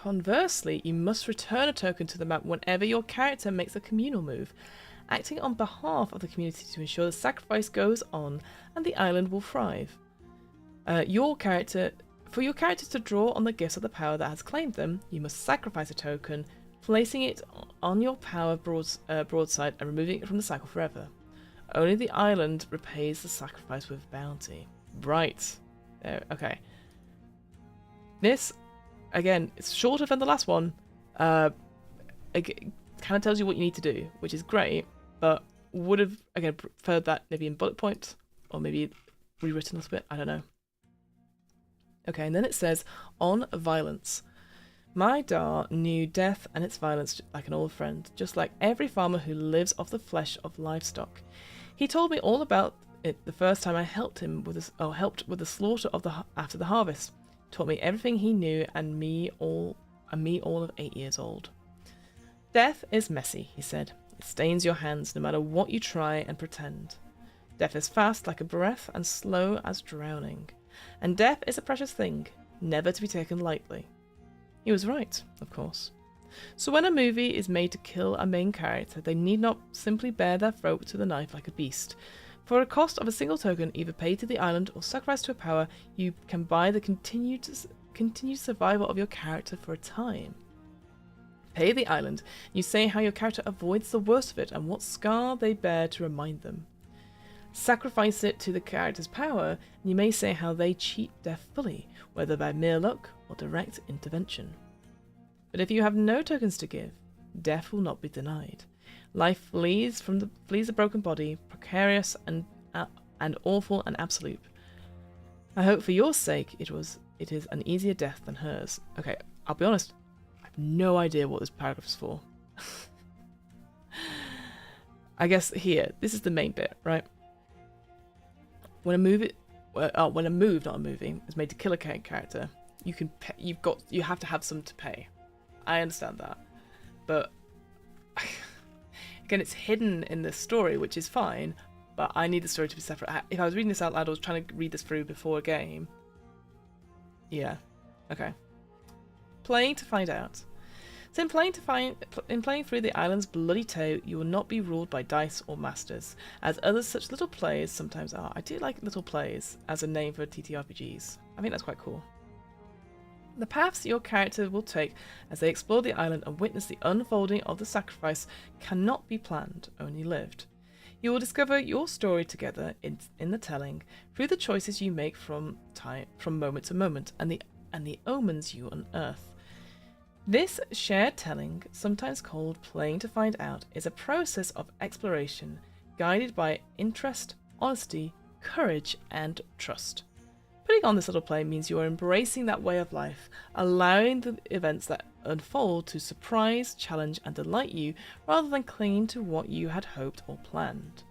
Conversely, you must return a token to the map whenever your character makes a communal move, acting on behalf of the community to ensure the sacrifice goes on and the island will thrive. For your character to draw on the gifts of the power that has claimed them, you must sacrifice a token, placing it on your power broadside and removing it from the cycle forever. Only the island repays the sacrifice with bounty. Right. Okay. This, again, it's shorter than the last one. It kind of tells you what you need to do, which is great, but would have, again, preferred that maybe in bullet points, or maybe rewritten a little bit. I don't know. Okay, and then it says, on violence. My Dar knew death and its violence like an old friend, just like every farmer who lives off the flesh of livestock. He told me all about it the first time I helped him with the slaughter of after the harvest. Taught me everything he knew, and me all of 8 years old. Death is messy, he said. It stains your hands no matter what you try and pretend. Death is fast like a breath and slow as drowning. And death is a precious thing, never to be taken lightly. He was right, of course. So when a movie is made to kill a main character, they need not simply bare their throat to the knife like a beast. For a cost of a single token, either paid to the island or sacrificed to a power, you can buy the continued survival of your character for a time. Pay the island, you say how your character avoids the worst of it and what scar they bear to remind them. Sacrifice it to the character's power, and you may say how they cheat death fully, whether by mere luck or direct intervention. But if you have no tokens to give, death will not be denied. Life flees the broken body, precarious and awful and absolute. I hope for your sake it is an easier death than hers. Okay, I'll be honest, I have no idea what this paragraph is for. I guess here, this is the main bit, right? When a move, not a movie, is made to kill a character, you can pay, you have to have some to pay. I understand that, but again, it's hidden in this story, which is fine. But I need the story to be separate. If I was reading this out loud, I was trying to read this through before a game. Yeah, okay. Playing to find out. So in playing through the island's bloody tale, you will not be ruled by dice or masters, as others such little plays sometimes are. I do like little plays as a name for TTRPGs. I think that's quite cool. The paths your character will take as they explore the island and witness the unfolding of the sacrifice cannot be planned, only lived. You will discover your story together in the telling through the choices you make from moment to moment and the omens you unearth. This shared telling, sometimes called playing to find out, is a process of exploration guided by interest, honesty, courage, and trust. Putting on this little play means you are embracing that way of life, allowing the events that unfold to surprise, challenge, and delight you, rather than clinging to what you had hoped or planned.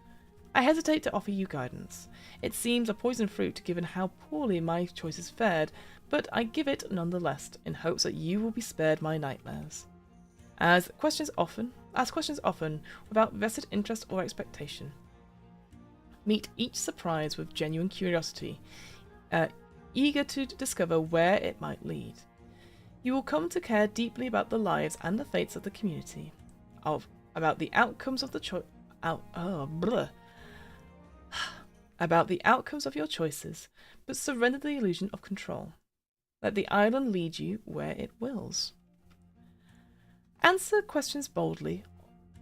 I hesitate to offer you guidance. It seems a poisoned fruit given how poorly my choices fared, but I give it nonetheless, in hopes that you will be spared my nightmares. Ask questions often, without vested interest or expectation. Meet each surprise with genuine curiosity, eager to discover where it might lead. You will come to care deeply about the lives and the fates of the community, about the outcomes of about the outcomes of your choices, but surrender the illusion of control. Let the island lead you where it wills. Answer questions boldly,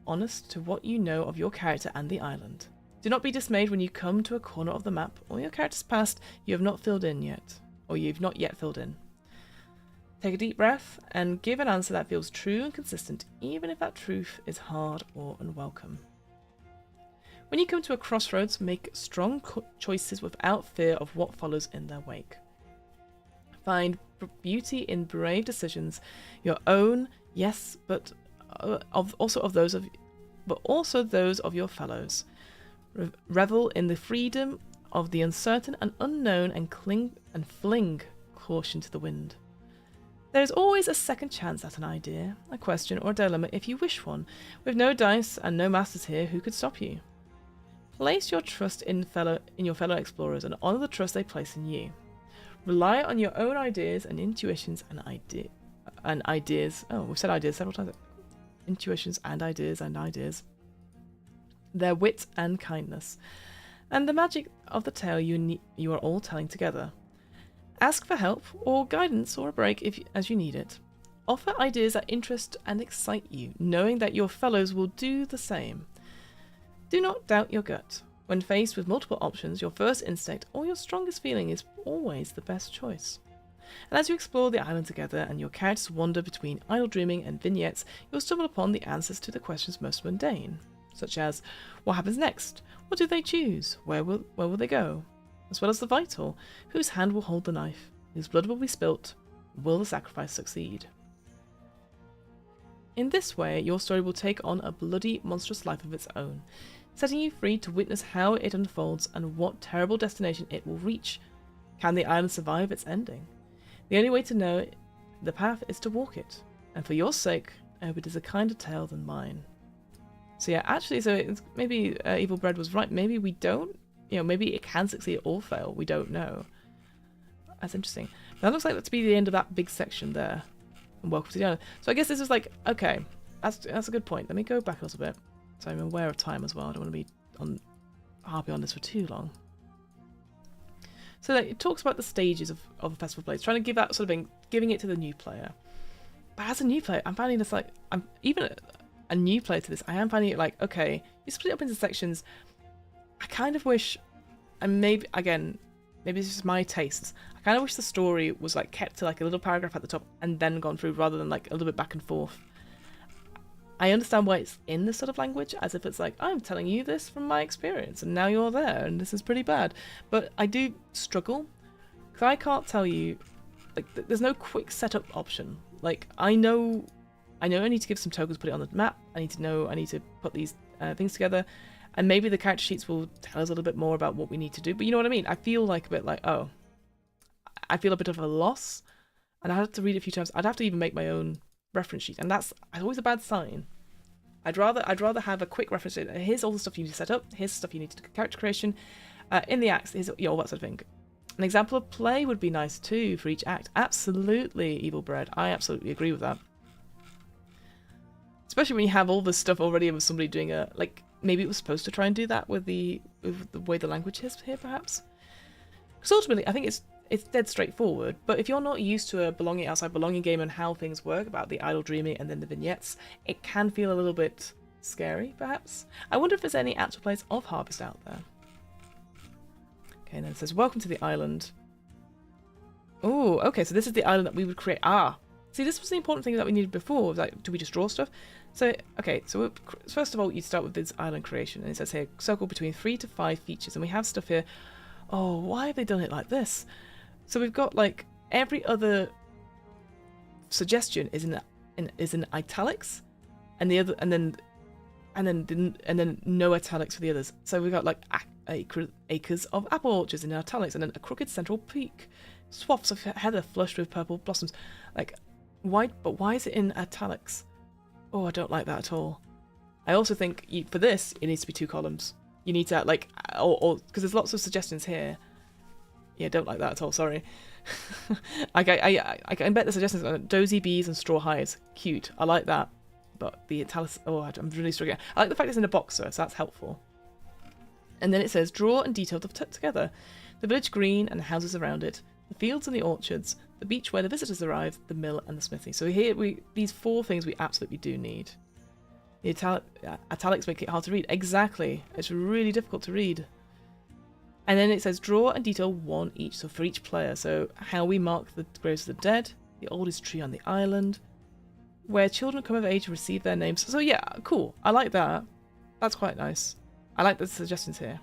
honest to what you know of your character and the island. Do not be dismayed when you come to a corner of the map or your character's past you have not filled in yet, or you've not yet filled in. Take a deep breath and give an answer that feels true and consistent, even if that truth is hard or unwelcome. When you come to a crossroads, make strong choices without fear of what follows in their wake. Find beauty in brave decisions, your own, yes, but also those of your fellows. Revel in the freedom of the uncertain and unknown, and fling caution to the wind. There is always a second chance at an idea, a question, or a dilemma if you wish one. With no dice and no masters here, who could stop you? Place your trust in your fellow explorers and honour the trust they place in you. Rely on your own ideas and intuitions and ideas. Oh, we've said ideas several times. Intuitions and ideas and ideas. Their wit and kindness. And the magic of the tale you are all telling together. Ask for help or guidance or a break as you need it. Offer ideas that interest and excite you, knowing that your fellows will do the same. Do not doubt your gut. When faced with multiple options, your first instinct or your strongest feeling is always the best choice. And as you explore the island together and your characters wander between idle dreaming and vignettes, you'll stumble upon the answers to the questions most mundane, such as, what happens next? What do they choose? Where will they go? As well as the vital, whose hand will hold the knife? Whose blood will be spilt? Will the sacrifice succeed? In this way, your story will take on a bloody, monstrous life of its own, setting you free to witness how it unfolds and what terrible destination it will reach. Can the island survive its ending? The only way to know the path is to walk it, and for your sake, I hope it is a kinder tale than mine. So yeah, actually, so it's, maybe Evil Bread was right. Maybe we don't, maybe it can succeed or fail. We don't know. That's interesting. That looks like that to be the end of that big section there. And welcome to the island. So I guess this is like, okay, that's a good point. Let me go back a little bit. So I'm aware of time as well. I don't want to be harping on this for too long. So like, it talks about the stages of a festival play. It's trying to give that sort of thing, giving it to the new player. But as a new player, I'm finding this like, I'm even a new player to this, I am finding it like, okay, you split it up into sections. I kind of wish, and maybe, again, maybe it's just my tastes, I kind of wish the story was like kept to like a little paragraph at the top and then gone through rather than like a little bit back and forth. I understand why it's in this sort of language, as if it's like, I'm telling you this from my experience and now you're there and this is pretty bad. But I do struggle, because I can't tell you, like, there's no quick setup option. Like, I know I need to give some tokens, put it on the map. I need to put these things together. And maybe the character sheets will tell us a little bit more about what we need to do. But you know what I mean? I feel like a bit like, oh, I feel a bit of a loss. And I have to read it a few times. I'd have to even make my own reference sheet. And that's always a bad sign. I'd rather have a quick reference sheet. Here's all the stuff you need to set up. Here's the stuff you need to do character creation. In the acts, here's all that sort of thing. An example of play would be nice too for each act. Absolutely, Evil Bread. I absolutely agree with that. Especially when you have all this stuff already of somebody doing a, like, maybe it was supposed to try and do that with the way the language is here, perhaps. Because ultimately, I think it's dead straightforward. But if you're not used to a belonging outside belonging game and how things work about the idle dreaming and then the vignettes, it can feel a little bit scary, perhaps. I wonder if there's any actual plays of Harvest out there. Okay, and then it says, welcome to the island. Oh, okay, so this is the island that we would create. Ah, see, this was the important thing that we needed before. Like, do we just draw stuff? So, okay, so first of all, you start with this island creation. And it says here, circle between 3 to 5 features. And we have stuff here. Oh, why have they done it like this? So we've got, like, every other suggestion is in italics. And the other, and then no italics for the others. So we've got, like, acres of apple orchards in italics, and then a crooked central peak, swaths of heather flushed with purple blossoms. Like, why? But why is it in italics? Oh, I don't like that at all. I also think for this it needs to be 2 columns. You need to, like, or because there's lots of suggestions here. Yeah, don't like that at all. Sorry. I bet the suggestions are dozy bees and straw hives. Cute. I like that. But the italics. Oh, I'm really struggling. I like the fact it's in a box though, so that's helpful. And then it says, draw and detail the together. The village green and the houses around it, the fields and the orchards, the beach where the visitors arrive, the mill and the smithy. So here, these 4 things we absolutely do need. The italics make it hard to read. Exactly. It's really difficult to read. And then it says, draw and detail 1 each, so for each player. So how we mark the graves of the dead, the oldest tree on the island, where children come of age to receive their names. So yeah, cool. I like that. That's quite nice. I like the suggestions here.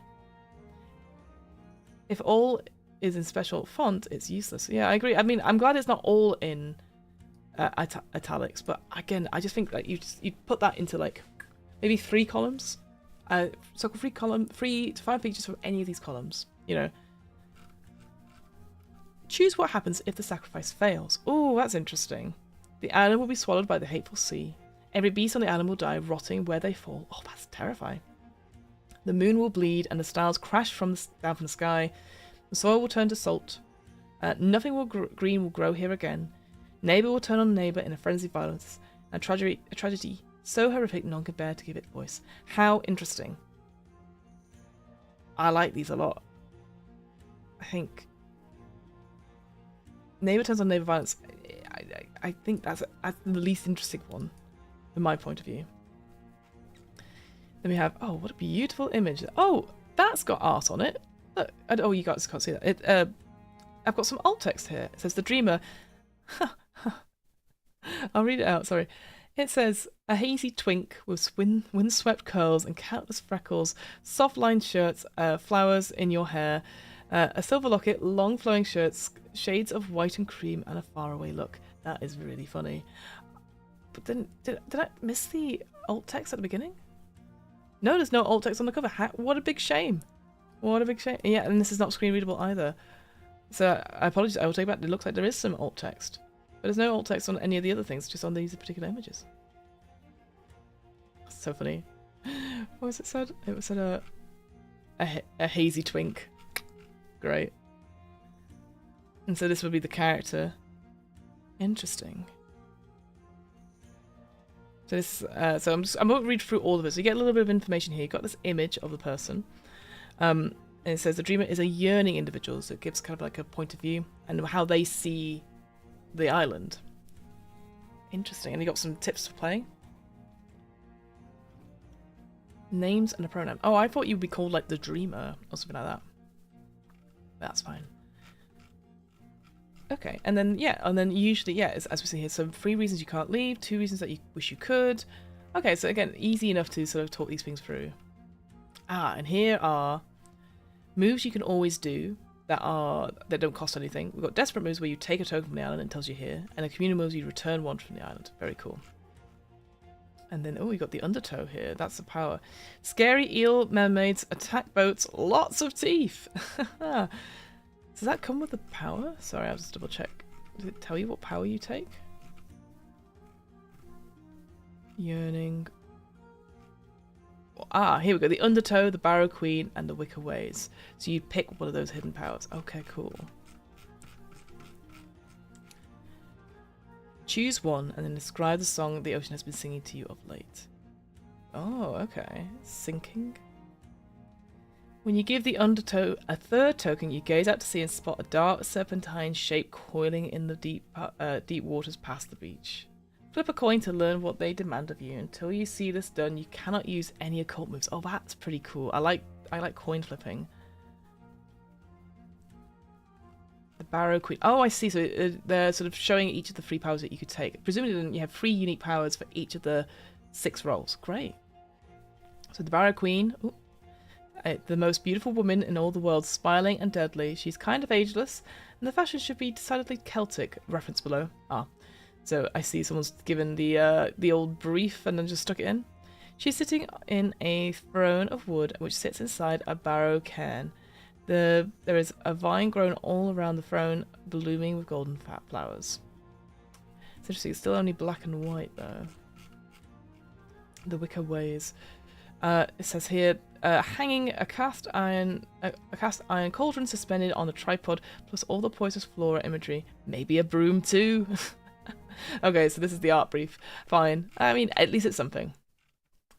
If all is in special font, it's useless. Yeah, I agree. I mean, I'm glad it's not all in italics, but again, I just think that you put that into like maybe 3 columns. So 3 to 5 features from any of these columns. You know. Choose what happens if the sacrifice fails. Oh, that's interesting. The island will be swallowed by the hateful sea. Every beast on the island will die, rotting where they fall. Oh, that's terrifying. The moon will bleed and the stars crash down from the sky. The soil will turn to salt. Nothing green will grow here again. Neighbour will turn on neighbour in a frenzy of violence. A tragedy so horrific none can bear to give it voice. How interesting. I like these a lot. I think neighbour turns on neighbour violence. I think that's the least interesting one from my point of view. Then we have, oh, what a beautiful image. Oh, that's got art on it. Look, oh, you guys can't see that. I've got some alt text here. It says the dreamer. I'll read it out, sorry. It says, a hazy twink with windswept curls and countless freckles, soft-lined shirts, flowers in your hair, a silver locket, long flowing shirts, shades of white and cream, and a faraway look. That is really funny. But then, did I miss the alt text at the beginning? No, there's no alt text on the cover. What a big shame. What a big shame. Yeah, and this is not screen readable either. So I apologize, I will take it back. It looks like there is some alt text. But there's no alt text on any of the other things, just on these particular images. That's so funny. What was it said? It was said a hazy twink. Great. And so this would be the character. Interesting. So this, I won't read through all of it. So you get a little bit of information here. You've got this image of the person. And it says the dreamer is a yearning individual, so it gives kind of like a point of view and how they see the island. Interesting. And you got some tips for playing. Names and a pronoun. Oh, I thought you'd be called like the dreamer or something like that. That's fine. Okay, and then usually, yeah, as we see here, so 3 reasons you can't leave, 2 reasons that you wish you could. Okay, so again, easy enough to sort of talk these things through. And here are moves you can always do that don't cost anything. We've got desperate moves where you take a token from the island and it tells you here, and a communal moves you return 1 from the island. Very cool. And then, oh, we got the undertow here. That's the power. Scary eel mermaids attack boats. Lots of teeth. Does that come with the power? Sorry, I'll just double check. Does it tell you what power you take? Yearning. Here we go. The Undertow, the Barrow Queen, and the Wicker Ways. So you pick one of those hidden powers. Okay, cool. Choose one and then describe the song the ocean has been singing to you of late. Oh, okay. Sinking. When you give the Undertow a 3rd token, you gaze out to sea and spot a dark serpentine shape coiling in the deep waters past the beach. Flip a coin to learn what they demand of you. Until you see this done, you cannot use any occult moves. Oh, that's pretty cool. I like coin flipping. The Barrow Queen. Oh, I see. So they're sort of showing each of the 3 powers that you could take. Presumably, then you have 3 unique powers for each of the 6 roles. Great. So the Barrow Queen. Ooh. The most beautiful woman in all the world, smiling and deadly. She's kind of ageless, and the fashion should be decidedly Celtic. Reference below. So I see someone's given the old brief and then just stuck it in. She's sitting in a throne of wood, which sits inside a barrow cairn. There is a vine grown all around the throne, blooming with golden fat flowers. It's interesting. It's still only black and white though. The Wicker Ways. It says here, hanging a cast iron cauldron suspended on a tripod, plus all the poisonous flora imagery. Maybe a broom too. Okay, so this is the art brief. Fine. I mean, at least it's something.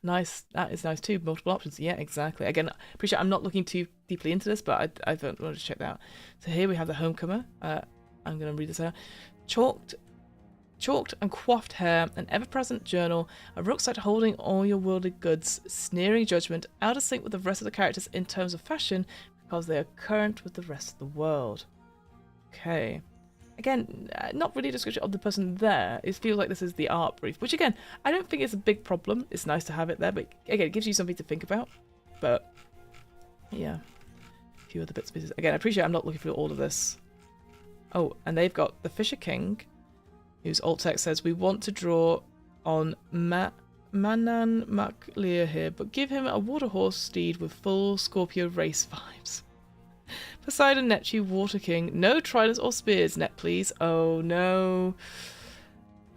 Nice. That is nice too. Multiple options. Yeah, exactly. Again, appreciate I'm not looking too deeply into this, but I thought I wanted to check that out. So here we have the homecomer. I'm going to read this out. Chalked and coiffed hair, an ever-present journal, a rucksack holding all your worldly goods, sneering judgment, out of sync with the rest of the characters in terms of fashion because they are current with the rest of the world. Okay. Again, not really a description of the person there. It feels like this is the art brief, which again, I don't think it's a big problem. It's nice to have it there, but again, it gives you something to think about. But yeah, a few other bits and pieces. Again, I appreciate I'm not looking through all of this. Oh, and they've got the Fisher King, whose alt text says, we want to draw on Manan MacLear here, but give him a water horse steed with full Scorpio race vibes. Poseidon, Neptune, Water King. No tridents or spears, Net, please. Oh no.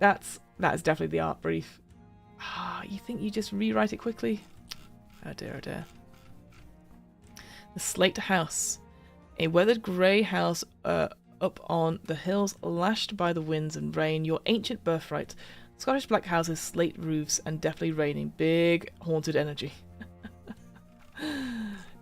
That is definitely the art brief. You think you just rewrite it quickly? Oh dear, oh dear. The Slate House. A weathered grey house up on the hills, lashed by the winds and rain, your ancient birthright. Scottish black houses, slate roofs, and definitely raining. Big haunted energy.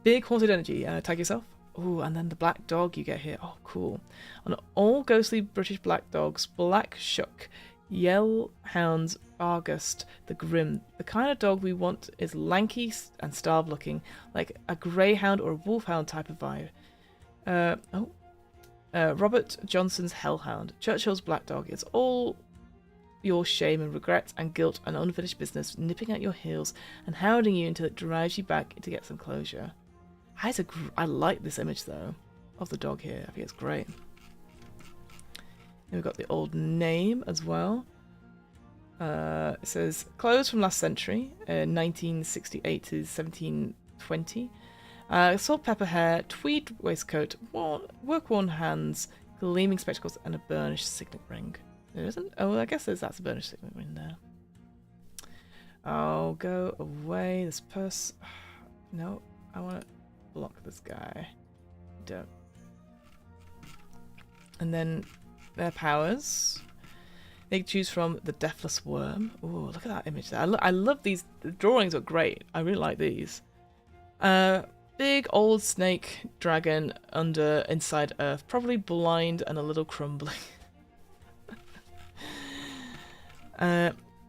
Big haunted energy. Tag yourself. Oh, and then the black dog you get here. Oh, cool. On all ghostly British black dogs, Black Shuck, Yell Hounds, Bargust, the Grim. The kind of dog we want is lanky and starved looking, like a greyhound or a wolfhound type of vibe. Robert Johnson's Hellhound. Churchill's black dog. It's all your shame and regret and guilt and unfinished business nipping at your heels and hounding you until it drives you back to get some closure. I like this image though of the dog here. I think it's great. And we've got the old name as well. It says clothes from last century, 1968 to 1720. Salt pepper hair, tweed waistcoat, work-worn hands, gleaming spectacles, and a burnished signet ring. There isn't? Oh, I guess that's a burnished signet ring there. Oh, go away. This purse. No, I want to block this guy. Don't. And then their powers. They choose from the Deathless Worm. Oh, look at that image there. I love these. The drawings are great. I really like these. Big old snake dragon inside Earth. Probably blind and a little crumbling.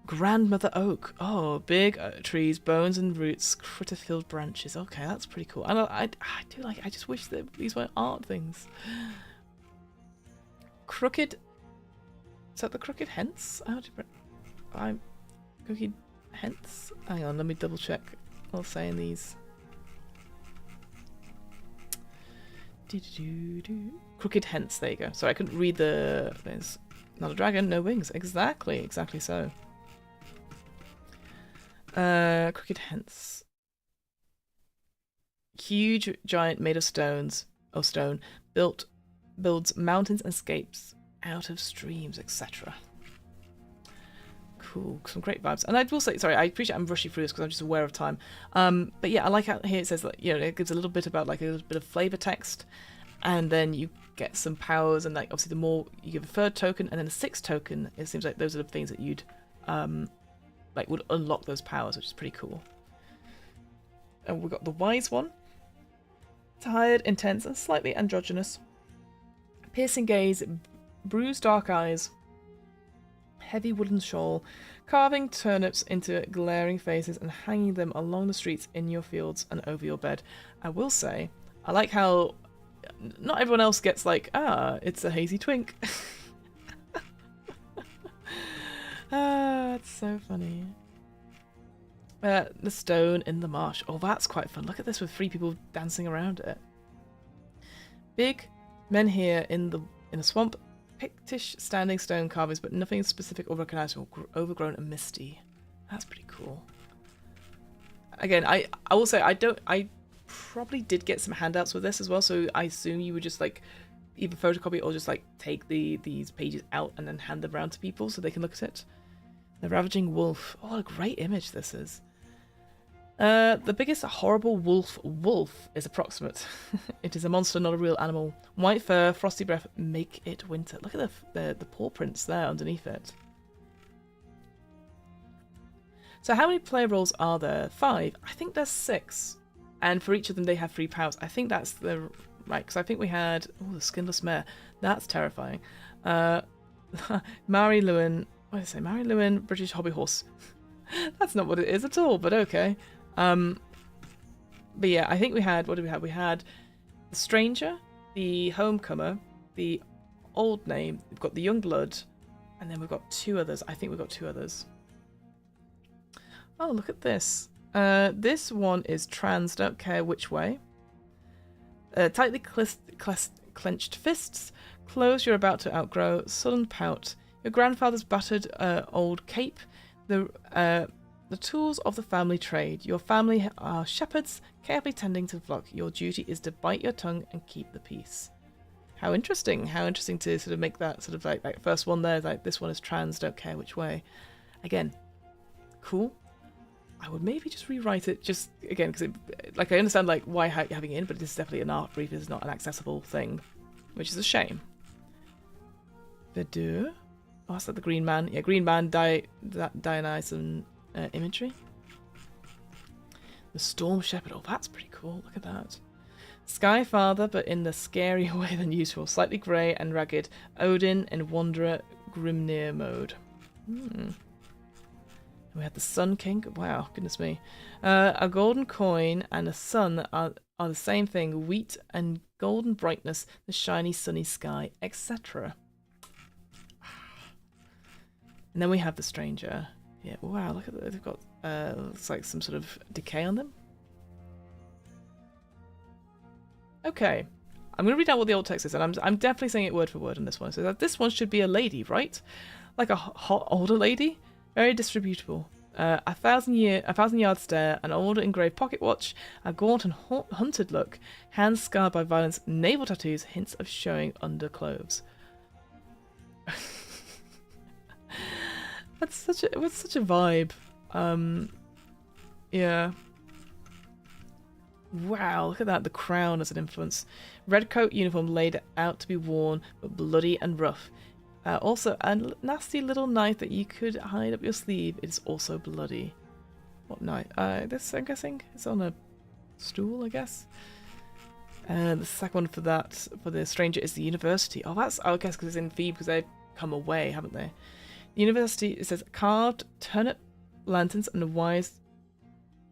Grandmother Oak. Oh, big trees, bones and roots, critter-filled branches. Okay, that's pretty cool. I do like it. I just wish that these were art things. Crooked. Is that the crooked hence? I'm crooked hence. Hang on, let me double check. I'll say in these. Crooked hence. There you go. Sorry, I couldn't read the. There's not a dragon, no wings. Exactly so. Crooked hence. Huge giant made of stone, builds mountains and escapes out of streams, etc. Cool, some great vibes. And I will say, sorry, I appreciate I'm rushing through this because I'm just aware of time. But yeah, I like how here it says that, it gives a little bit about like a little bit of flavor text, and then you get some powers, and like obviously the more you give a third token and then a sixth token, it seems like those are the things that you'd like would unlock those powers, which is pretty cool. And we've got the wise one. Tired, intense, and slightly androgynous. Piercing gaze, bruised dark eyes, heavy wooden shawl, carving turnips into glaring faces and hanging them along the streets in your fields and over your bed. I will say, I like how not everyone else gets like, it's a hazy twink. It's so funny. The stone in the marsh. Oh, that's quite fun. Look at this with 3 people dancing around it. Big men here in a swamp. Pictish standing stone carvings, but nothing specific or recognizable. Overgrown and misty. That's pretty cool. Again, I will say I probably did get some handouts with this as well, so I assume you would just like either photocopy or just like take these pages out and then hand them around to people so they can look at it. The ravaging wolf. Oh, what a great image this is. The biggest horrible wolf is approximate. It is a monster, not a real animal. White fur, frosty breath, make it winter. Look at the paw prints there underneath it. So how many player roles are there? 5. I think there's 6. And for each of them they have 3 powers. I think that's the right, because I think we had the skinless mare. That's terrifying. Mary Lewin. What did I say? Mary Lewin, British hobby horse. That's not what it is at all, but okay. But yeah, I think we had, what did we have? We had the stranger, the homecomer, the old name, we've got the young blood, and then we've got 2 others. I think we've got 2 others. Oh, look at this. This one is trans, don't care which way. Tightly clenched fists, clothes you're about to outgrow, sullen pout, your grandfather's battered old cape, the tools of the family trade. Your family are shepherds, carefully tending to the flock. Your duty is to bite your tongue and keep the peace. How interesting. How interesting to sort of make that sort of like first one there, like this one is trans, don't care which way. Again, cool. I would maybe just rewrite it just again because like I understand like why having it in, but this is definitely an art brief. It's not an accessible thing, which is a shame. Verdure. Oh, that's like the Green Man. Yeah, Green Man, Dionysian imagery. The Storm Shepherd. Oh, that's pretty cool. Look at that. Sky Father, but in the scarier way than usual. Slightly grey and ragged. Odin and Wanderer Grimnir mode. And we had the Sun King. Wow, goodness me. A golden coin and a sun are the same thing. Wheat and golden brightness, the shiny sunny sky, etc. And then we have the Stranger. Yeah, wow, look at that. They've got, looks like some sort of decay on them. Okay, I'm going to read out what the old text is, and I'm definitely saying it word for word on this one. So that this one should be a lady, right? Like a hot older lady? Very distributable. A thousand yard stare, an old engraved pocket watch, a gaunt and hunted look, hands scarred by violence, navel tattoos, hints of showing underclothes. That's such a vibe. Yeah. Wow, look at that. The crown as an influence. Red coat uniform laid out to be worn, but bloody and rough. Also, a nasty little knife that you could hide up your sleeve. It's also bloody. What knife? This, I'm guessing, is on a stool, I guess. The second one for the Stranger is the University. Oh, that's, I guess, because it's in Thebes, because they've come away, haven't they? The University, it says, carved turnip lanterns and the wise...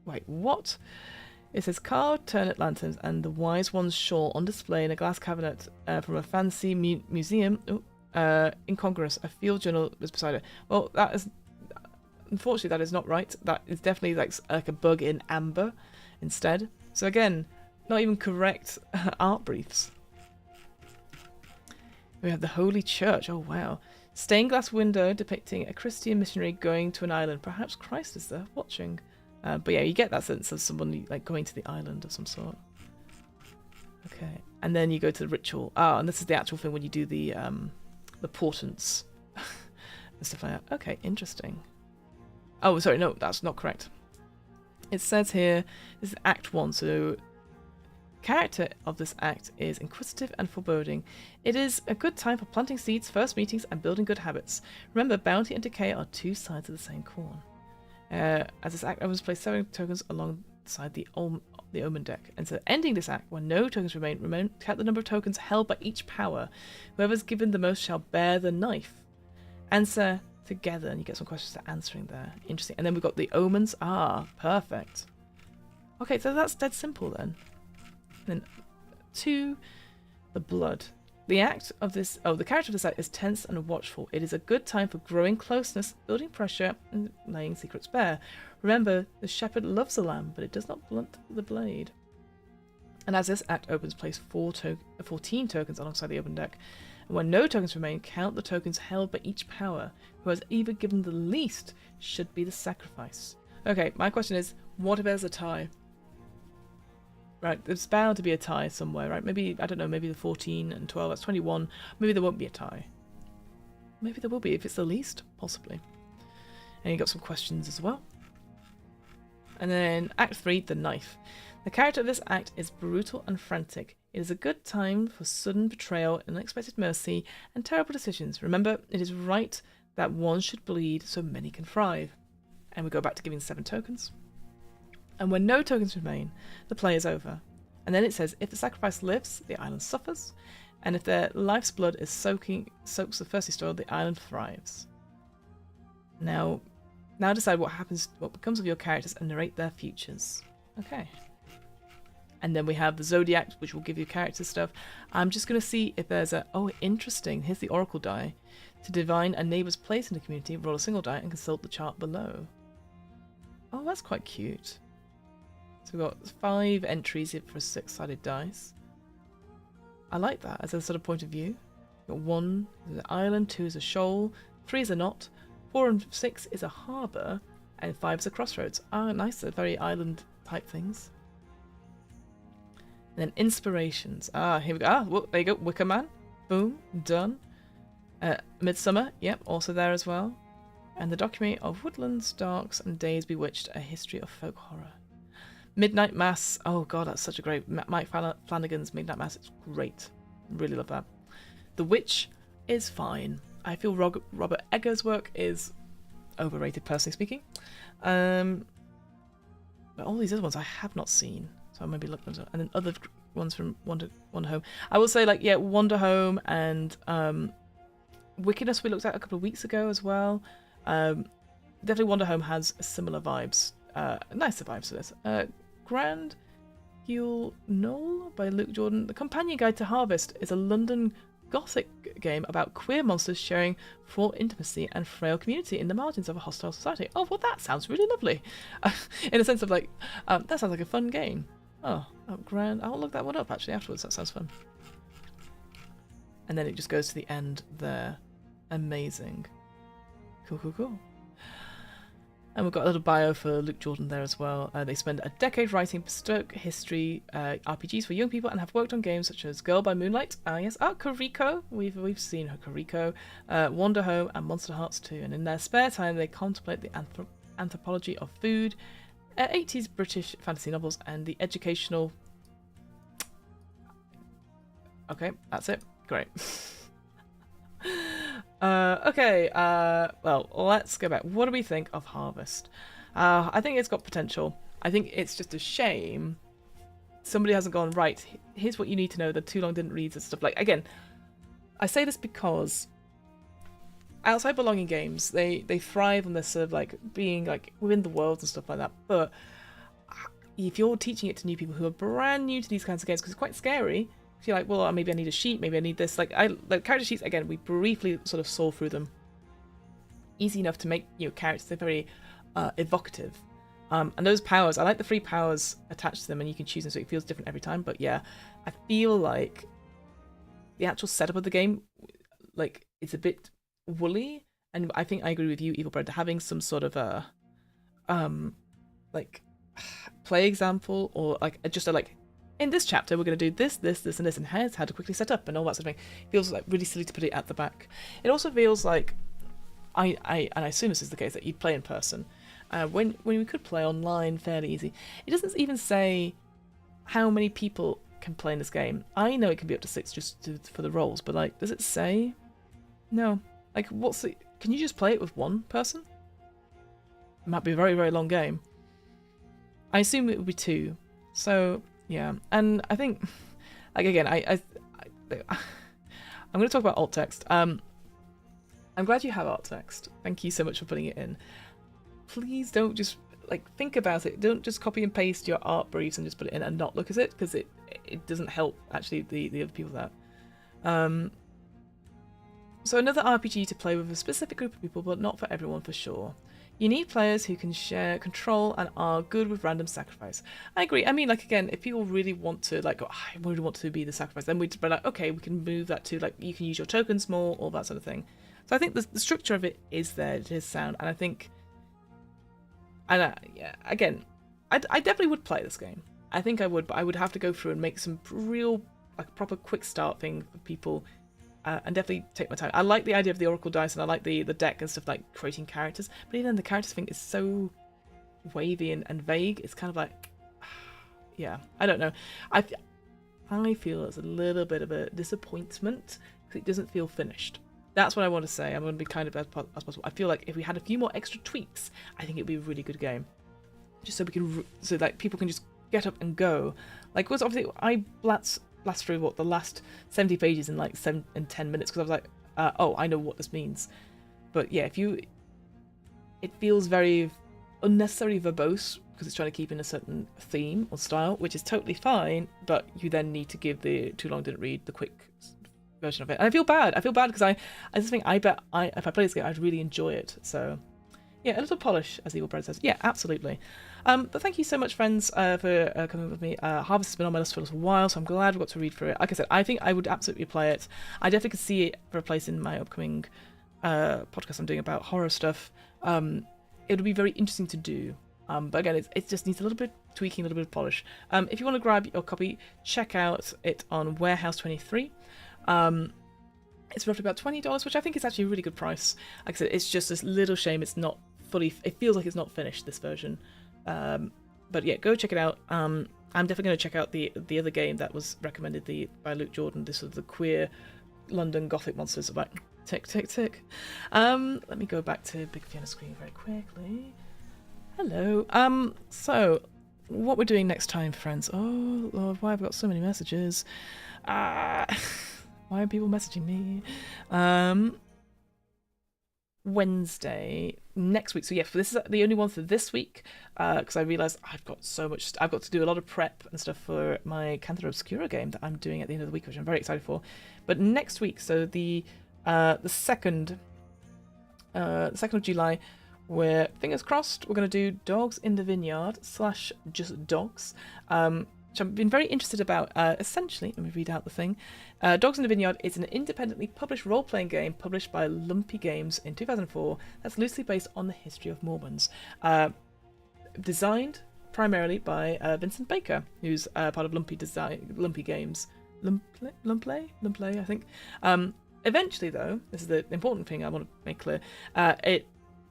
Wait, what? It says carved turnip lanterns and the wise one's shawl on display in a glass cabinet from a fancy museum. Incongruous. A field journal is beside it. Well, that is... Unfortunately, that is not right. That is definitely like a bug in amber instead. So again, not even correct art briefs. We have the Holy Church. Oh, wow. Stained glass window depicting a Christian missionary going to an island. Perhaps Christ is there watching. But yeah, you get that sense of someone like going to the island of some sort. Okay, and then you go to the ritual. Ah, and this is the actual thing when you do the portents and stuff like that. Okay, interesting. Oh, sorry, no, that's not correct. It says here, this is Act 1, so character of this act is inquisitive and foreboding. It is a good time for planting seeds, first meetings, and building good habits. Remember, bounty and decay are two sides of the same coin. As this act opens, place 7 tokens alongside the Omen deck. And so ending this act, when no tokens remain, count the number of tokens held by each power. Whoever's given the most shall bear the knife. Answer together, and you get some questions to answering there. Interesting. And then we've got the omens. Ah, perfect. Okay, so that's dead simple then. And then 2, the blood. The character of this act is tense and watchful. It is a good time for growing closeness, building pressure, and laying secrets bare. Remember, the shepherd loves the lamb, but it does not blunt the blade. And as this act opens, place 14 tokens alongside the open deck. And when no tokens remain, count the tokens held by each power. Who has either given the least should be the sacrifice. Okay, my question is, what if there's a tie? Right, there's bound to be a tie somewhere, right? Maybe, I don't know, maybe the 14 and 12, that's 21. Maybe there won't be a tie. Maybe there will be, if it's the least, possibly. And you got some questions as well. And then Act 3, the knife. The character of this act is brutal and frantic. It is a good time for sudden betrayal, unexpected mercy, and terrible decisions. Remember, it is right that one should bleed so many can thrive. And we go back to giving 7 tokens. And when no tokens remain, the play is over. And then it says, if the sacrifice lives, the island suffers. And if their life's blood is soaks the thirsty soil, the island thrives. Now decide what becomes of your characters and narrate their futures. Okay. And then we have the Zodiac, which will give you character stuff. I'm just going to see if there's oh, interesting. Here's the Oracle die. To divine a neighbour's place in the community, roll a single die and consult the chart below. Oh, that's quite cute. So we've got 5 entries here for a 6-sided dice. I like that as a sort of point of view. We've got 1 is an island, 2 is a shoal, 3 is a knot, 4 and 6 is a harbour, and 5 is a crossroads. Ah, nice, they're very island type things. And then inspirations. Ah, here we go. Ah, well, there you go. Wicker Man. Boom, done. Midsummer, yep, also there as well. And the document of Woodlands, Darks, and Days Bewitched, a history of folk horror. Midnight Mass. Oh god, that's such a great... Mike Flanagan's Midnight Mass. It's great. Really love that. The Witch is fine. I feel Robert Eggers' work is overrated, personally speaking. But all these other ones I have not seen, so I maybe look them up. And then other ones from Wander Home. I will say, like, yeah, Wander Home and Wickedness we looked at a couple of weeks ago as well. Definitely Wander Home has similar vibes, nicer vibes to this. Grand Yule Knoll by Luke Jordan. The Companion Guide to Harvest is a London Gothic game about queer monsters sharing fraught intimacy and frail community in the margins of a hostile society. Oh, well, that sounds really lovely. In a sense of like, that sounds like a fun game. Oh, grand. I'll look that one up actually afterwards. That sounds fun. And then it just goes to the end there. Amazing. Cool. And we've got a little bio for Luke Jordan there as well. They spend a decade writing bespoke history RPGs for young people and have worked on games such as Girl by Moonlight. Yes, Kariko. We've seen her Kariko. Wander Home and Monster Hearts 2. And in their spare time, they contemplate the anthropology of food, 80s British fantasy novels, and the educational. Okay, that's it. Great. Okay, well, let's go back. What do we think of Harvest? I think it's got potential. I think it's just a shame somebody hasn't gone, right, here's what you need to know, the Too Long Didn't Read and stuff. Like, again, I say this because outside belonging games, they thrive on this sort of, like, being, like, within the world and stuff like that. But if you're teaching it to new people who are brand new to these kinds of games, because it's quite scary, you're like, well, maybe I need a sheet, maybe I need this. Like character sheets, again, we briefly sort of saw through them. Easy enough to make, characters. They're very evocative. And those powers, I like the 3 powers attached to them, and you can choose them so it feels different every time. But yeah, I feel like the actual setup of the game, like, it's a bit woolly. And I think I agree with you, Evil Bread, having some sort of a, like, play example, or like just a, like, in this chapter, we're going to do this, and this, and here's how to quickly set up and all that sort of thing. It feels like really silly to put it at the back. It also feels like, and I assume this is the case, that you'd play in person. When we could play online fairly easy. It doesn't even say how many people can play in this game. I know it can be up to 6 just for the rolls, but, like, does it say? No. Like, can you just play it with one person? It might be a very, very long game. I assume it would be 2. So, yeah, and I think, like, again, I'm going to talk about alt text. I'm glad you have alt text. Thank you so much for putting it in. Please don't just, like, think about it. Don't just copy and paste your art briefs and just put it in and not look at it, because it doesn't help, actually, the other people that. So another RPG to play with a specific group of people, but not for everyone for sure. You need players who can share control and are good with random sacrifice. I agree. I mean, like, again, if people really want to, like, I really want to be the sacrifice, then we'd be like, okay, we can move that to, like, you can use your tokens more, all that sort of thing. So I think the structure of it is there, it is sound, and I think, and yeah, again, I definitely would play this game. I think I would, but I would have to go through and make some real, like, proper quick start thing for people. And definitely take my time. I like the idea of the Oracle dice, and I like the deck and stuff, like creating characters. But even then, the characters thing is so wavy and vague. It's kind of like, yeah, I don't know. I feel it's a little bit of a disappointment because it doesn't feel finished. That's what I want to say. I'm going to be kind of as possible. I feel like if we had a few more extra tweaks, I think it'd be a really good game. Just so we can, so like people can just get up and go. Like, was obviously I blast through the last 70 pages in like 7 and 10 minutes because I was like, oh, I know what this means. But yeah, it feels very unnecessarily verbose because it's trying to keep in a certain theme or style, which is totally fine. But you then need to give the Too Long Didn't Read the quick version of it, and I feel bad because I just think if I play this game, I'd really enjoy it. So yeah, a little polish, as Evil Bread says. Yeah, absolutely. But thank you so much, friends, for coming with me. Harvest has been on my list for a little while, so I'm glad we got to read through it. Like I said, I think I would absolutely play it. I definitely could see it for a place in my upcoming podcast I'm doing about horror stuff. It would be very interesting to do. But again, it just needs a little bit of tweaking, a little bit of polish. If you want to grab your copy, check out it on Warehouse 23. It's roughly about $20, which I think is actually a really good price. Like I said, it's just this little shame it's not fully. It feels like it's not finished, this version. But yeah, go check it out. I'm definitely going to check out the other game that was recommended by Luke Jordan. This was the queer London Gothic monsters. Like, Tick, tick, tick. Let me go back to Big Fiona screen very quickly. Hello. So what we're doing next time, friends. Oh Lord, why have I got so many messages? Why are people messaging me? Wednesday next week. So yeah, this is the only one for this week, because I realised I've got to do a lot of prep and stuff for my Cantor Obscura game that I'm doing at the end of the week, which I'm very excited for. But next week, so the 2nd of July, we're, fingers crossed, we're going to do Dogs in the Vineyard / just dogs, which I've been very interested about. Essentially, let me read out the thing. Dogs in the Vineyard is an independently published role-playing game published by Lumpy Games in 2004 that's loosely based on the history of Mormons. Designed primarily by Vincent Baker, who's part of Lumpy Games. Lumplay, I think. Eventually, though, this is the important thing I want to make clear,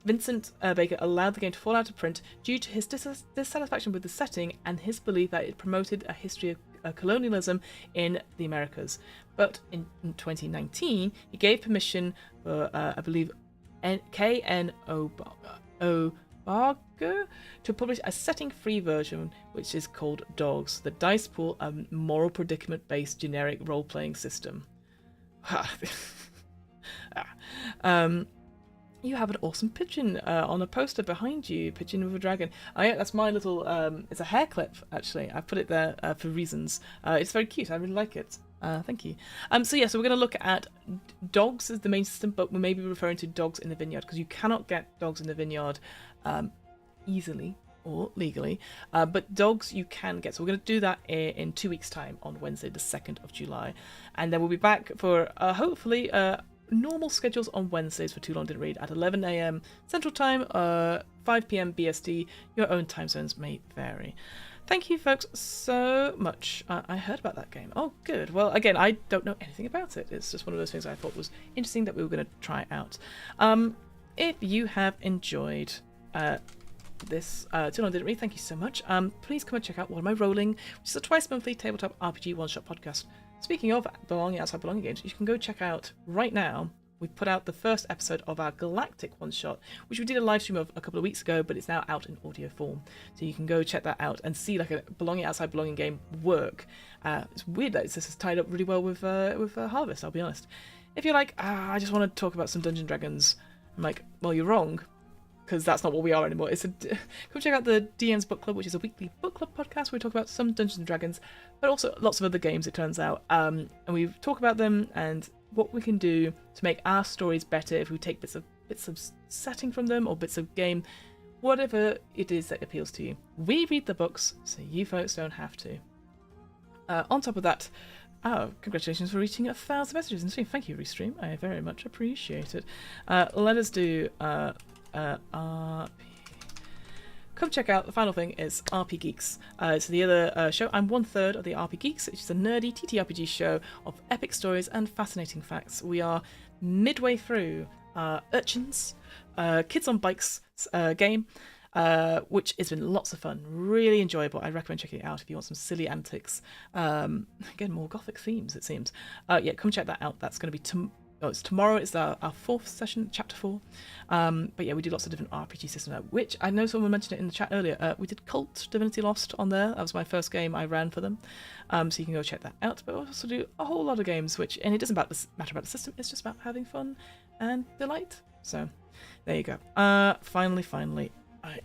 Vincent Baker allowed the game to fall out of print due to his dissatisfaction with the setting and his belief that it promoted a history of colonialism in the Americas. But in 2019, he gave permission for, I believe, K.N. Obarger to publish a setting-free version, which is called Dogs, the Dice Pool, a moral predicament-based generic role-playing system. You have an awesome pigeon on a poster behind you, pigeon with a dragon. Oh yeah, that's my little, it's a hair clip, actually. I put it there for reasons. It's very cute, I really like it. Thank you. So we're going to look at dogs as the main system, but we may be referring to Dogs in the Vineyard, because you cannot get Dogs in the Vineyard easily or legally, but dogs you can get. So we're going to do that in 2 weeks' time on Wednesday, the 2nd of July. And then we'll be back for, hopefully, normal schedules on Wednesdays for Too Long Didn't Read at 11 a.m. Central Time, 5 p.m. BST. Your own time zones may vary. Thank you, folks, so much. I heard about that game. Oh, good. Well, again, I don't know anything about it. It's just one of those things I thought was interesting that we were going to try out. If you have enjoyed this Too Long Didn't Read, thank you so much. Please come and check out What Am I Rolling, which is a twice-monthly tabletop RPG one-shot podcast. Speaking of belonging outside belonging games, you can go check out right now. We've put out the first episode of our Galactic one-shot, which we did a live stream of a couple of weeks ago, but it's now out in audio form. So you can go check that out and see like a belonging outside belonging game work. It's weird that this is tied up really well with Harvest, I'll be honest. If you're like, I just want to talk about some Dungeons & Dragons, I'm like, well, you're wrong, because that's not what we are anymore. Come check out the DM's Book Club, which is a weekly book club podcast where we talk about some Dungeons & Dragons, but also lots of other games, it turns out. And we talk about them and what we can do to make our stories better if we take bits of setting from them or bits of game, whatever it is that appeals to you. We read the books, so you folks don't have to. On top of that, congratulations for reaching 1,000 messages in stream. Thank you, Restream. I very much appreciate it. Let us do RP. Come check out, the final thing is RP Geeks. It's the other show. I'm 1/3 of the RP Geeks, which is a nerdy TTRPG show of epic stories and fascinating facts. We are midway through Urchins, Kids on Bikes game, which has been lots of fun, really enjoyable. I recommend checking it out if you want some silly antics. Again, more gothic themes, it seems. Come check that out. That's going to be it's tomorrow. It's our 4th session, chapter 4. But yeah, we do lots of different RPG systems, which I know someone mentioned it in the chat earlier. We did Cult Divinity Lost on there. That was my first game I ran for them. So you can go check that out. But we also do a whole lot of games, and it doesn't matter about the system. It's just about having fun and delight. So there you go. Finally, I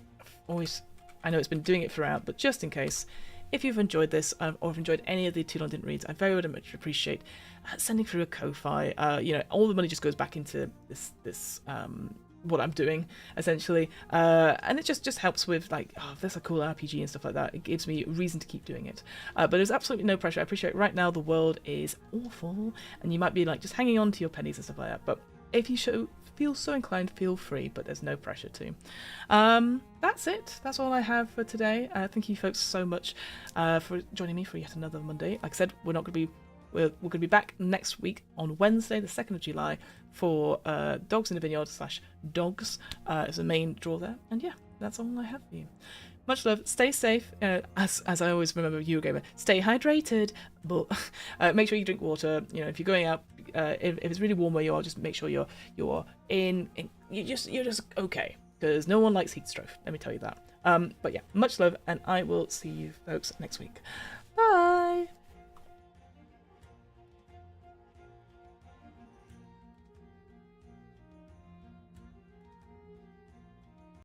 know it's been doing it throughout, but just in case, if you've enjoyed this or have enjoyed any of the Too Long Didn't Reads, I very much appreciate sending through a Ko-Fi. All the money just goes back into this what I'm doing, essentially. And it just helps with, like, if there's a cool RPG and stuff like that, it gives me reason to keep doing it. But there's absolutely no pressure. I appreciate right now the world is awful, and you might be, like, just hanging on to your pennies and stuff like that. But if you feel so inclined, feel free, but there's no pressure to. That's it. That's all I have for today. Thank you folks so much for joining me for yet another Monday. Like I said, we're going to be back next week on Wednesday, the 2nd of July, for Dogs in the Vineyard / dogs as the main draw there. And yeah, that's all I have for you. Much love. Stay safe. As I always remember, Eurogamer, stay hydrated, but make sure you drink water. If you're going out, if it's really warm where you are, just make sure you're in you're just okay, because no one likes heat stroke. Let me tell you that. But yeah, much love, and I will see you folks next week.